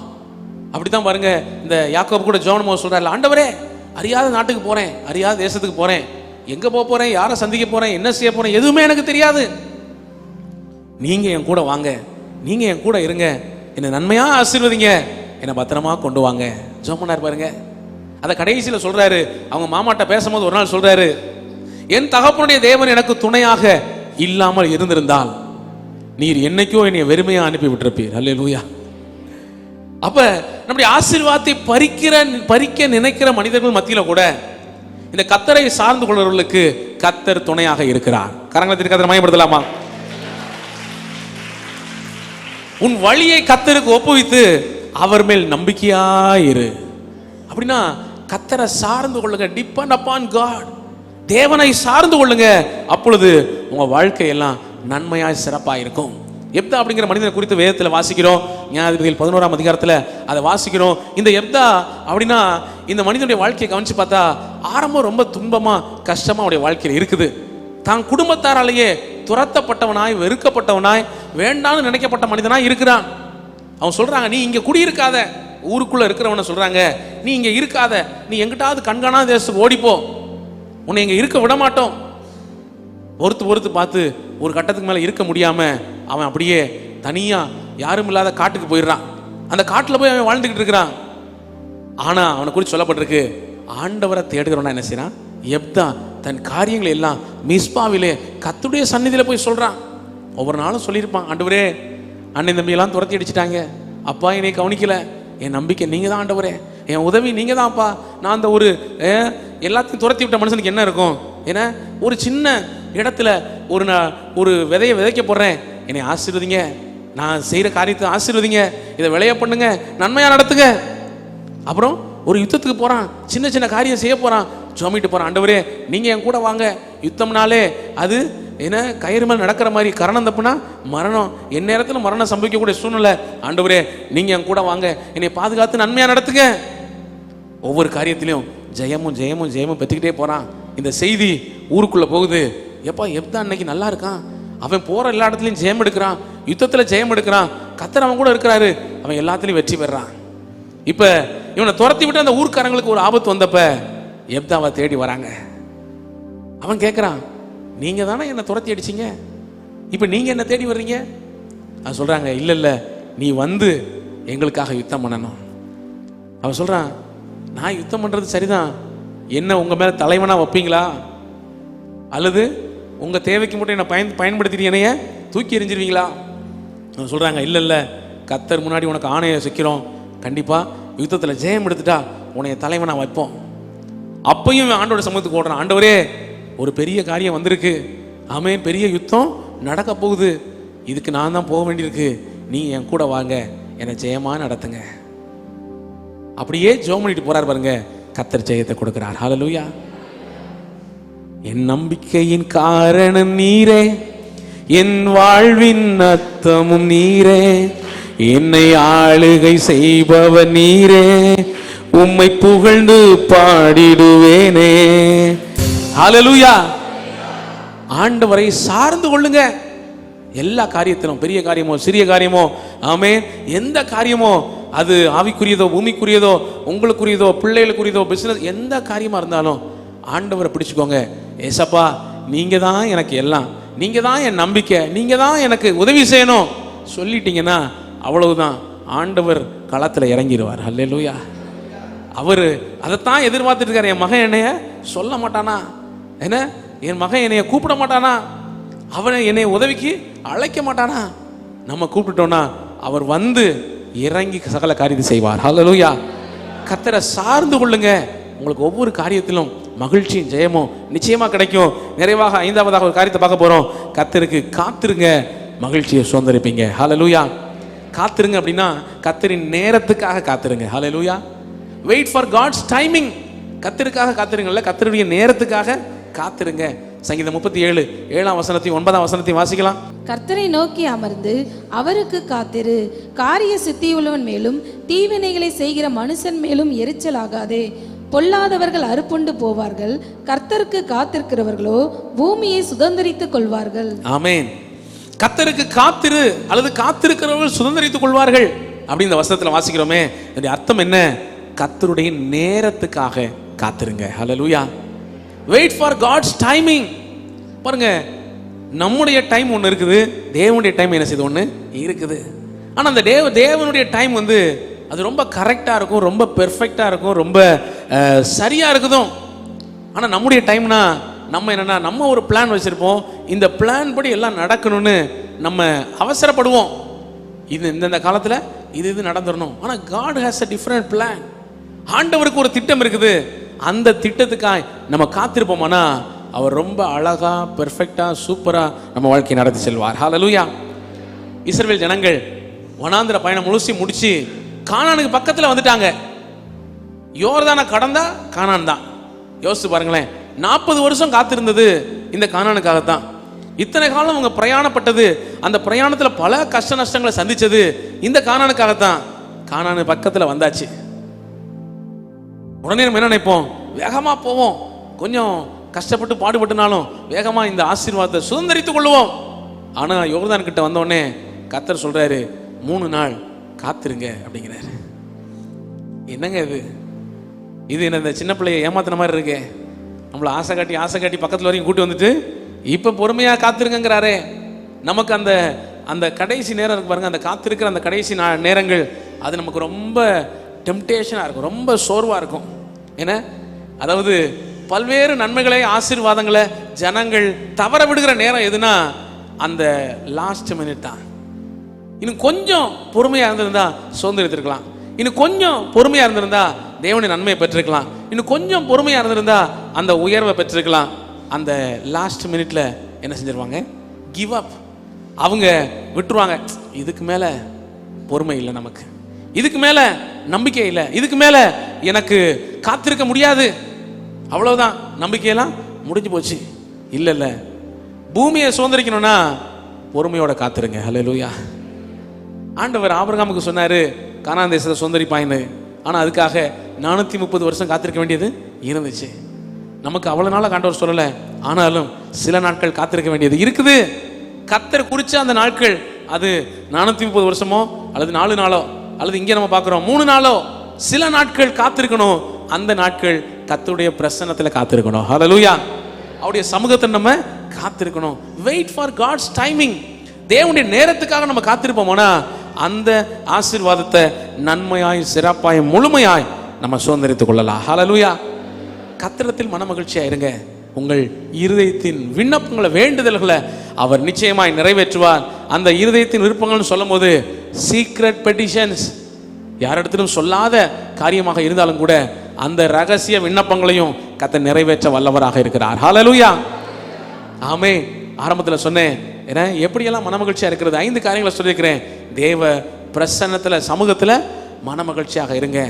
A: அப்படித்தான் பாருங்க. இந்த யாக்கோபு கூட ஜோன் சொல்றாரு, ஆண்டவரே அறியாத நாட்டுக்கு போறேன், அறியாத தேசத்துக்கு போறேன், எங்க போறேன், யாரை சந்திக்க போறேன், என்ன செய்ய போறேன், எதுவுமே எனக்கு தெரியாது. நீங்க என் கூட வாங்க, நீங்க என் கூட இருங்க, என்னை நன்மையா ஆசீர்வதிங்க, என்னை பத்திரமா கொண்டு வாங்க. ஜோம் பண்ணார் பாருங்க. அதை கடைசியில் சொல்றாரு. அவங்க மாமாட்ட பேசும்போது ஒரு நாள் சொல்றாரு, என் தகப்பனுடைய தேவன் எனக்கு துணையாக இல்லாமல் இருந்திருந்தால் நீர் என்னைக்கோ என்னை வெறுமையா அனுப்பி விட்டிருப்பீர். அல்லேலூயா. அப்ப நம்முடைய ஆசீர்வாதத்தை பறிக்க நினைக்கிற மனிதர்கள் மத்தியில கூட இந்த கர்த்தரை சார்ந்து கொள்வர்களுக்கு கர்த்தர் துணையாக இருக்கிறார். கரங்களை கர்த்தரை மயப்படுத்தலாமா? உன் வழியை கர்த்தருக்கு ஒப்புவித்து அவர் மேல் நம்பிக்கையாயிரு. அப்படின்னா கர்த்தரை சார்ந்து கொள்ளுங்க. Depend upon God. தேவனை சார்ந்து கொள்ளுங்க. அப்பொழுது உங்க வாழ்க்கை எல்லாம் நன்மையாய் சிறப்பாக இருக்கும். எப்தா அப்படிங்கிற மனிதனை குறித்து வேதத்தில் வாசிக்கிறோம். நியாயாதிபதிகள் 11ஆம் அதிகாரத்தில் அதை வாசிக்கிறோம். இந்த எப்தா அப்படின்னா இந்த மனிதனுடைய வாழ்க்கையை கவனிச்சு பார்த்தா ஆரம்பம் ரொம்ப துன்பமா கஷ்டமா அவருடைய வாழ்க்கையில் இருக்குது. தான் குடும்பத்தாராலேயே துரத்தப்பட்டவனாய், வெறுக்கப்பட்டவனாய், வேண்டாம்னு நினைக்கப்பட்ட மனிதனாய் இருக்கிறான். அவன் சொல்றாங்க, நீ இங்க குடியிருக்காத. ஊருக்குள்ள இருக்கிறவன சொல்றாங்க, நீ இங்க இருக்காத, நீ எங்கிட்டாவது கண்காணாத தேசத்துக்கு ஓடிப்போ, உன்னை இங்க இருக்க விட மாட்டோம். பொறுத்து பார்த்து ஒரு கட்டத்துக்கு மேல இருக்க முடியாம அவன் அப்படியே தனியா யாரும் இல்லாத காட்டுக்கு போயிடுறான். அந்த காட்டுல போய் அவன் வாழ்ந்துகிட்டு இருக்கிறான். ஆனா அவனை குறித்து சொல்லப்பட்டிருக்கு, ஆண்டவரை தேடுகிறவனா என்ன செய்யறான்? எப்தா தன் காரியங்களை எல்லாம் மிஸ்பாவிலே கர்த்தருடைய சந்நிதியில போய் சொல்றான். ஒவ்வொரு நாளும் சொல்லியிருப்பான், ஆண்டவரே அண்ணன் தம்பியெல்லாம் துரத்தி அடிச்சிட்டாங்க, அப்பா என்னை கவனிக்கல, என் நம்பிக்கை நீங்க தான் ஆண்டவரே, என் உதவி நீங்க தான் அப்பா. நான் அந்த ஒரு எல்லாத்தையும் துரத்தி விட்ட மனுஷனுக்கு என்ன இருக்கும்? ஏன்னா ஒரு சின்ன இடத்துல ஒரு விதையை விதைக்க போடுறேன், என்னை ஆசீர்வதிங்க, நான் செய்கிற காரியத்தை ஆசீர்வதிங்க, இதை விளைய பண்ணுங்க, நன்மையாக நடத்துங்க. அப்புறம் ஒரு யுத்தத்துக்கு போகிறான், சின்ன சின்ன காரியம் செய்ய போகிறான், ஜோமிட்டு போகிறான், ஆண்டவரே நீங்கள் என் கூட வாங்க, யுத்தம்னாலே அது என்ன கயிறு மேல் நடக்கிற மாதிரி, கரணம் தப்புனா மரணம், என் நேரத்தில் மரணம் சம்பவிக்கக்கூடிய சூழ்நிலை, ஆண்டவரே நீங்கள் என் கூட வாங்க, என்னை பாதுகாத்து நன்மையாக நடத்துங்க. ஒவ்வொரு காரியத்திலையும் ஜெயமும் ஜெயமும் ஜெயமும் பெற்றுக்கிட்டே போகிறான். இந்த செய்தி ஊருக்குள்ளே போகுது, எப்பா எப்தா அன்னைக்கு நல்லா இருக்கான், அவன் போகிற எல்லா இடத்துலையும் ஜெயம் எடுக்கிறான், யுத்தத்தில் ஜெயம் எடுக்கிறான், கர்த்தர் அவன் கூட இருக்கிறாரு, அவன் எல்லாத்துலேயும் வெற்றி பெறான். இப்போ இவனை துரத்தி விட்டு அந்த ஊர்க்காரங்களுக்கு ஒரு ஆபத்து வந்தப்ப எப்தாவை தேடி வராங்க. அவன் கேட்குறான், நீங்கள் தானே என்னை துரத்தி அடிச்சிங்க, இப்போ நீங்கள் என்ன தேடி வர்றீங்க? அவன் சொல்கிறாங்க, இல்லை நீ வந்து எங்களுக்காக யுத்தம் பண்ணணும். அவன் சொல்கிறான், நான் யுத்தம் பண்ணுறது சரிதான், என்ன உங்கள் மேலே தலைவனாக வைப்பீங்களா, அல்லது உங்கள் தேவைக்கு மட்டும் என்னை பயன்படுத்திட்டு என்னைய தூக்கி எறிஞ்சிருவீங்களா? அவன் சொல்கிறாங்க, இல்லை கர்த்தர் முன்னாடி உனக்கு ஆணையை சிக்கிறோம், கண்டிப்பாக யுத்தத்தில் ஜெயம் எடுத்துட்டா உன்னைய தலைவனாக வைப்போம். அப்பையும் ஆண்டோட சமூகத்துக்கு ஓடுறான், ஆண்டவரே ஒரு பெரிய காரியம் வந்திருக்கு, ஆமென், பெரிய யுத்தம் நடக்க போகுது, இதுக்கு நான் தான் போக வேண்டியிருக்கு, நீ என் கூட வாங்க, என்னை ஜெயமாக நடத்துங்க. அப்படியே ஜெபம் பண்ணிட்டு போறார் பாருங்க, கர்த்தர் ஜெயத்தை கொடுக்கிறார். ஹல்லேலூயா. என் நம்பிக்கையின் காரணம் நீரே, என் வாழ்வின் அர்த்தமும் நீரே, என்னை ஆளுகை செய்பவர் நீரே, உம்மை புகழ்ந்து பாடிடுவேனே. ஹல்லேலூயா. ஆண்டவரை சார்ந்து கொள்ளுங்க. எல்லா காரியத்திலும், பெரிய காரியமோ சிறிய காரியமோ, ஆமென், எந்த காரியமோ, அது ஆவிக்குரியதோ பூமிக்குரியதோ உங்களுக்குரியதோ பிள்ளைகளுக்குரியதோ பிசினஸ், எந்த காரியமா இருந்தாலும் ஆண்டவரை பிடிச்சுக்கோங்க. ஏசப்பா நீங்க தான் எனக்கு எல்லாம், நீங்க தான் என் நம்பிக்கை, நீங்க தான் எனக்கு உதவி செய்யணும் சொல்லிட்டீங்கன்னா அவ்வளவுதான், ஆண்டவர் களத்தில் இறங்கிடுவார். ஹல்லேலூயா. அவர் அதைத்தான் எதிர்பார்த்துட்டு இருக்காரு. என் மகன் என்னைய சொல்ல மாட்டானா, என்ன என் மகன் என்னைய கூப்பிட மாட்டானா, அவனை என்னை உதவிக்கு அழைக்க மாட்டானா? நம்ம கூப்பிட்டோம்னா அவர் வந்து இறங்கி சகல காரியத்தை செய்வார். ஹல்லேலூயா. கர்த்தரை சார்ந்து கொள்ளுங்க. உங்களுக்கு ஒவ்வொரு காரியத்திலும் மகிழ்ச்சியும் ஜெயமும் நிச்சயமா கிடைக்கும். நிறைவாக 5ஆவதாக ஒரு காரியத்தை பார்க்க போறோம். கர்த்தருக்கு காத்திருங்க, மகிழ்ச்சியை சுதந்திரிப்பீங்க. ஹல்லேலூயா. காத்திருங்க அப்படின்னா கர்த்தரின் நேரத்துக்காக காத்திருங்க. Hallelujah. Wait for God's timing. கர்த்தருக்காக காத்திருங்கல்ல, கர்த்தருடைய நேரத்துக்காக காத்திருங்க. சங்கீதம் 37 7ஆம் வசனத்தையும் 9ஆம் வசனத்தையும் வாசிக்கலாம்.
B: கர்த்தரை நோக்கி அமர்ந்து அவருக்கு காத்திரு, காரிய சித்தியுள்ளவன் மேலும் தீவினைகளை செய்கிற மனுஷன் மேலும் எரிச்சலாகாதே. பொல்லாதவர்கள் அறுப்புண்டு போவார்கள், கர்த்தருக்கு காத்திருக்கிறவர்களோ பூமியை சுதந்தரித்துக் கொள்வார்கள்.
A: ஆமென். கர்த்தருக்கு காத்திரு, அல்லது காத்திருக்கிறவர்கள் சுதந்தரித்துக் கொள்வார்கள். அப்படின்னு இந்த வசனத்தில் வாசிக்கிறோமே, இதனுடைய அர்த்தம் என்ன? கர்த்தருடைய நேரத்துக்காக காத்திருங்க. Hallelujah. Wait for God's timing. பாருங்க, நம்முடைய டைம் ஒன்று இருக்குது, தேவனுடைய டைம் என்ன செய்யுது ஒன்று இருக்குது. ஆனால் அந்த தேவனுடைய டைம் வந்து அது ரொம்ப கரெக்டாக இருக்கும், ரொம்ப பெர்ஃபெக்டாக இருக்கும், ரொம்ப சரியாக இருக்குதும். ஆனால் நம்முடைய டைம்னா நம்ம என்னென்னா, நம்ம ஒரு பிளான் வச்சுருப்போம், இந்த பிளான் படி எல்லாம் நடக்கணும்னு நம்ம அவசரப்படுவோம். இது இந்த காலத்தில் இது நடந்துடணும். ஆனால் God has a different plan. ஆண்டவருக்கு ஒரு திட்டம் இருக்குது. அந்த திட்டத்துக்காக நம்ம காத்திருப்போமானா அவர் ரொம்ப அழகா பெர்ஃபெக்டா சூப்பரா நம்ம வாழ்க்கையை நடத்தி செல்வார். ஹல்லேலூயா. இஸ்ரவேல் ஜனங்கள் வனாந்திர பயணம் முழுசி முடிச்சு கானானுக்கு பக்கத்தில் வந்துட்டாங்க. யோர்தானை கடந்தா கானான் தான். யோசிச்சு பாருங்களேன், 40 வருஷம் காத்திருந்தது இந்த கானானுக்காகத்தான். இத்தனை காலம் அவங்க பிரயாணப்பட்டது, அந்த பிரயாணத்தில் பல கஷ்ட நஷ்டங்களை சந்திச்சது இந்த கானானுக்காகத்தான். கானானு பக்கத்தில் வந்தாச்சு. உடனே நம்ம என்ன நினைப்போம்? வேகமா போவோம், கொஞ்சம் கஷ்டப்பட்டு பாடுபட்டுனாலும் வேகமா இந்த ஆசீர்வாதத்தை சுதந்திரித்துக் கொள்ளுவோம். ஆனா யோர்தான் கிட்ட வந்தோடனே கர்த்தர் சொல்றாரு, 3 நாள் காத்திருங்க அப்படிங்கிறாரு. என்னங்க இது என்ன இந்த சின்ன பிள்ளைய ஏமாத்தின மாதிரி இருக்கே. நம்மளை ஆசை காட்டி பக்கத்தில் வரைக்கும் கூட்டி வந்துட்டு இப்போ பொறுமையாக காத்திருங்கிறாரே. நமக்கு அந்த அந்த கடைசி நேரம் இருக்கு பாருங்க, அந்த காத்திருக்கிற அந்த கடைசி நேரங்கள் அது நமக்கு ரொம்ப டெம்டேஷனாக இருக்கும், ரொம்ப சோர்வாக இருக்கும். ஏன்னா அதாவது பல்வேறு நன்மைகளை ஆசீர்வாதங்களை ஜனங்கள் தவற விடுகிற நேரம் எதுனா அந்த லாஸ்ட் மினிட் தான். இன்னும் கொஞ்சம் பொறுமையாக இருந்திருந்தா சுதந்திரத்திருக்கலாம், இன்னும் கொஞ்சம் பொறுமையாக இருந்திருந்தா தேவனுடைய நன்மையை பெற்றிருக்கலாம், இன்னும் கொஞ்சம் பொறுமையாக இருந்திருந்தா அந்த உயர்வை பெற்றிருக்கலாம். அந்த லாஸ்ட் மினிட்ல என்ன செஞ்சிருவாங்க? Give up. அவங்க விட்டுருவாங்க. இதுக்கு மேலே பொறுமை இல்லை, நமக்கு இதுக்கு மேலே நம்பிக்கை இல்லை, இதுக்கு மேலே எனக்கு காத்திருக்க முடியாது, அவ்வளவுதான், நம்பிக்கையெல்லாம் முடிஞ்சு போச்சு. இல்லை, பூமியை சுதந்திரிக்கணும்னா பொறுமையோட காத்திருங்க. ஹல்லேலூயா. ஆண்டவர் ஆபிரகாமுக்கு சொன்னாரு கானான் தேசத்தை சுதந்திரிப்பாயின்னு. ஆனால் அதுக்காக 430 வருஷம் காத்திருக்க வேண்டியது இருந்துச்சு. நமக்கு அவ்வளோ நாளாக ஆண்டவர் சொல்லலை, ஆனாலும் சில நாட்கள் காத்திருக்க வேண்டியது இருக்குது. கர்த்தர் குறிச்ச அந்த நாட்கள் அது 430 வருஷமோ அல்லது 4 நாளோ அல்லது இங்கே நம்ம பார்க்குறோம் 3 நாளோ, சில நாட்கள் காத்திருக்கணும். அந்த நாட்கள் கர்த்தருடைய பிரசன்னத்தில் காத்திருக்கணும். ஹல்லேலூயா. அவருடைய சமூகத்தை நம்ம காத்திருக்கணும். Wait for God's timing. தேவனுடைய நேரத்துக்காக நம்ம காத்திருப்போம்னா அந்த ஆசீர்வாதத்தை நன்மையாய் சிறப்பாய் முழுமையாய் நம்ம சுதந்திரித்துக் கொள்ளலாம். ஹல்லேலூயா. கர்த்தரிடத்தில் மன மகிழ்ச்சியா இருங்க. உங்கள் இருதயத்தின் விண்ணப்பங்களை வேண்டுதல்களை அவர் நிச்சயமாய் நிறைவேற்றுவார். அந்த இருதயத்தின் விருப்பங்கள்னு சொல்லும் போது சீக்ரெட் பெட்டிஷன்ஸ், யாரிடத்திலும் சொல்லாத காரியமாக இருந்தாலும் கூட அந்த ரகசிய விண்ணப்பங்களையும் கர்த்தர் நிறைவேற்ற வல்லவராக இருக்கிறார். ஹல்லேலூயா. ஆமென். ஆரம்பத்தில் சொன்னேன், ஏன்னா எப்படியெல்லாம் மனமகிழ்ச்சியா இருக்கிறது 5 காரியங்களை சொல்லியிருக்கிறேன். தேவ பிரசன்னத்தில் சமூகத்தில் மனமகிழ்ச்சியாக இருங்க.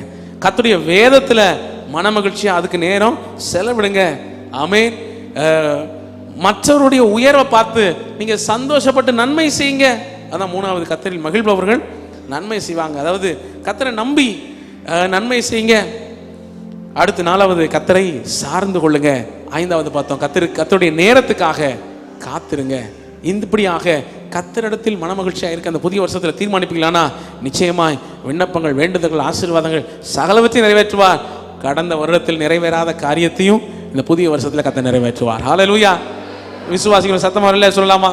A: கர்த்தருடைய வேதத்தில் மனமகிழ்ச்சியா அதுக்கு நேரம் செலவிடுங்க. ஆமென். மற்றவருடைய உயர்வை பார்த்து நீங்க சந்தோஷப்பட்டு நன்மை செய்யுங்க. அதான் 3வது, கர்த்தரில் மகிழ்பவர்கள் நன்மை செய்வாங்க. அதாவது கர்த்தரை நம்பி நன்மை செய்யுங்க. அடுத்து 4வது, கர்த்தரை சார்ந்து கொள்ளுங்க. 5வது பார்த்தோம், கர்த்தருடைய நேரத்துக்காக காத்திருங்க. இப்படியாக கர்த்தரிடத்தில் மனமகிழ்ச்சியாக இருக்க அந்த புதிய வருஷத்தில் தீர்மானிப்பீங்களானா நிச்சயமாய் விண்ணப்பங்கள், வேண்டுதல்கள், ஆசீர்வாதங்கள் சகலவற்றையும் நிறைவேற்றுவார். கடந்த வருடத்தில் நிறைவேறாத காரியத்தையும் இந்த புதிய வருஷத்தில் கர்த்தர் நிறைவேற்றுவார். ஹல்லேலூயா. விசுவாசிகள் சத்தமா இல்ல சொல்லலாமா?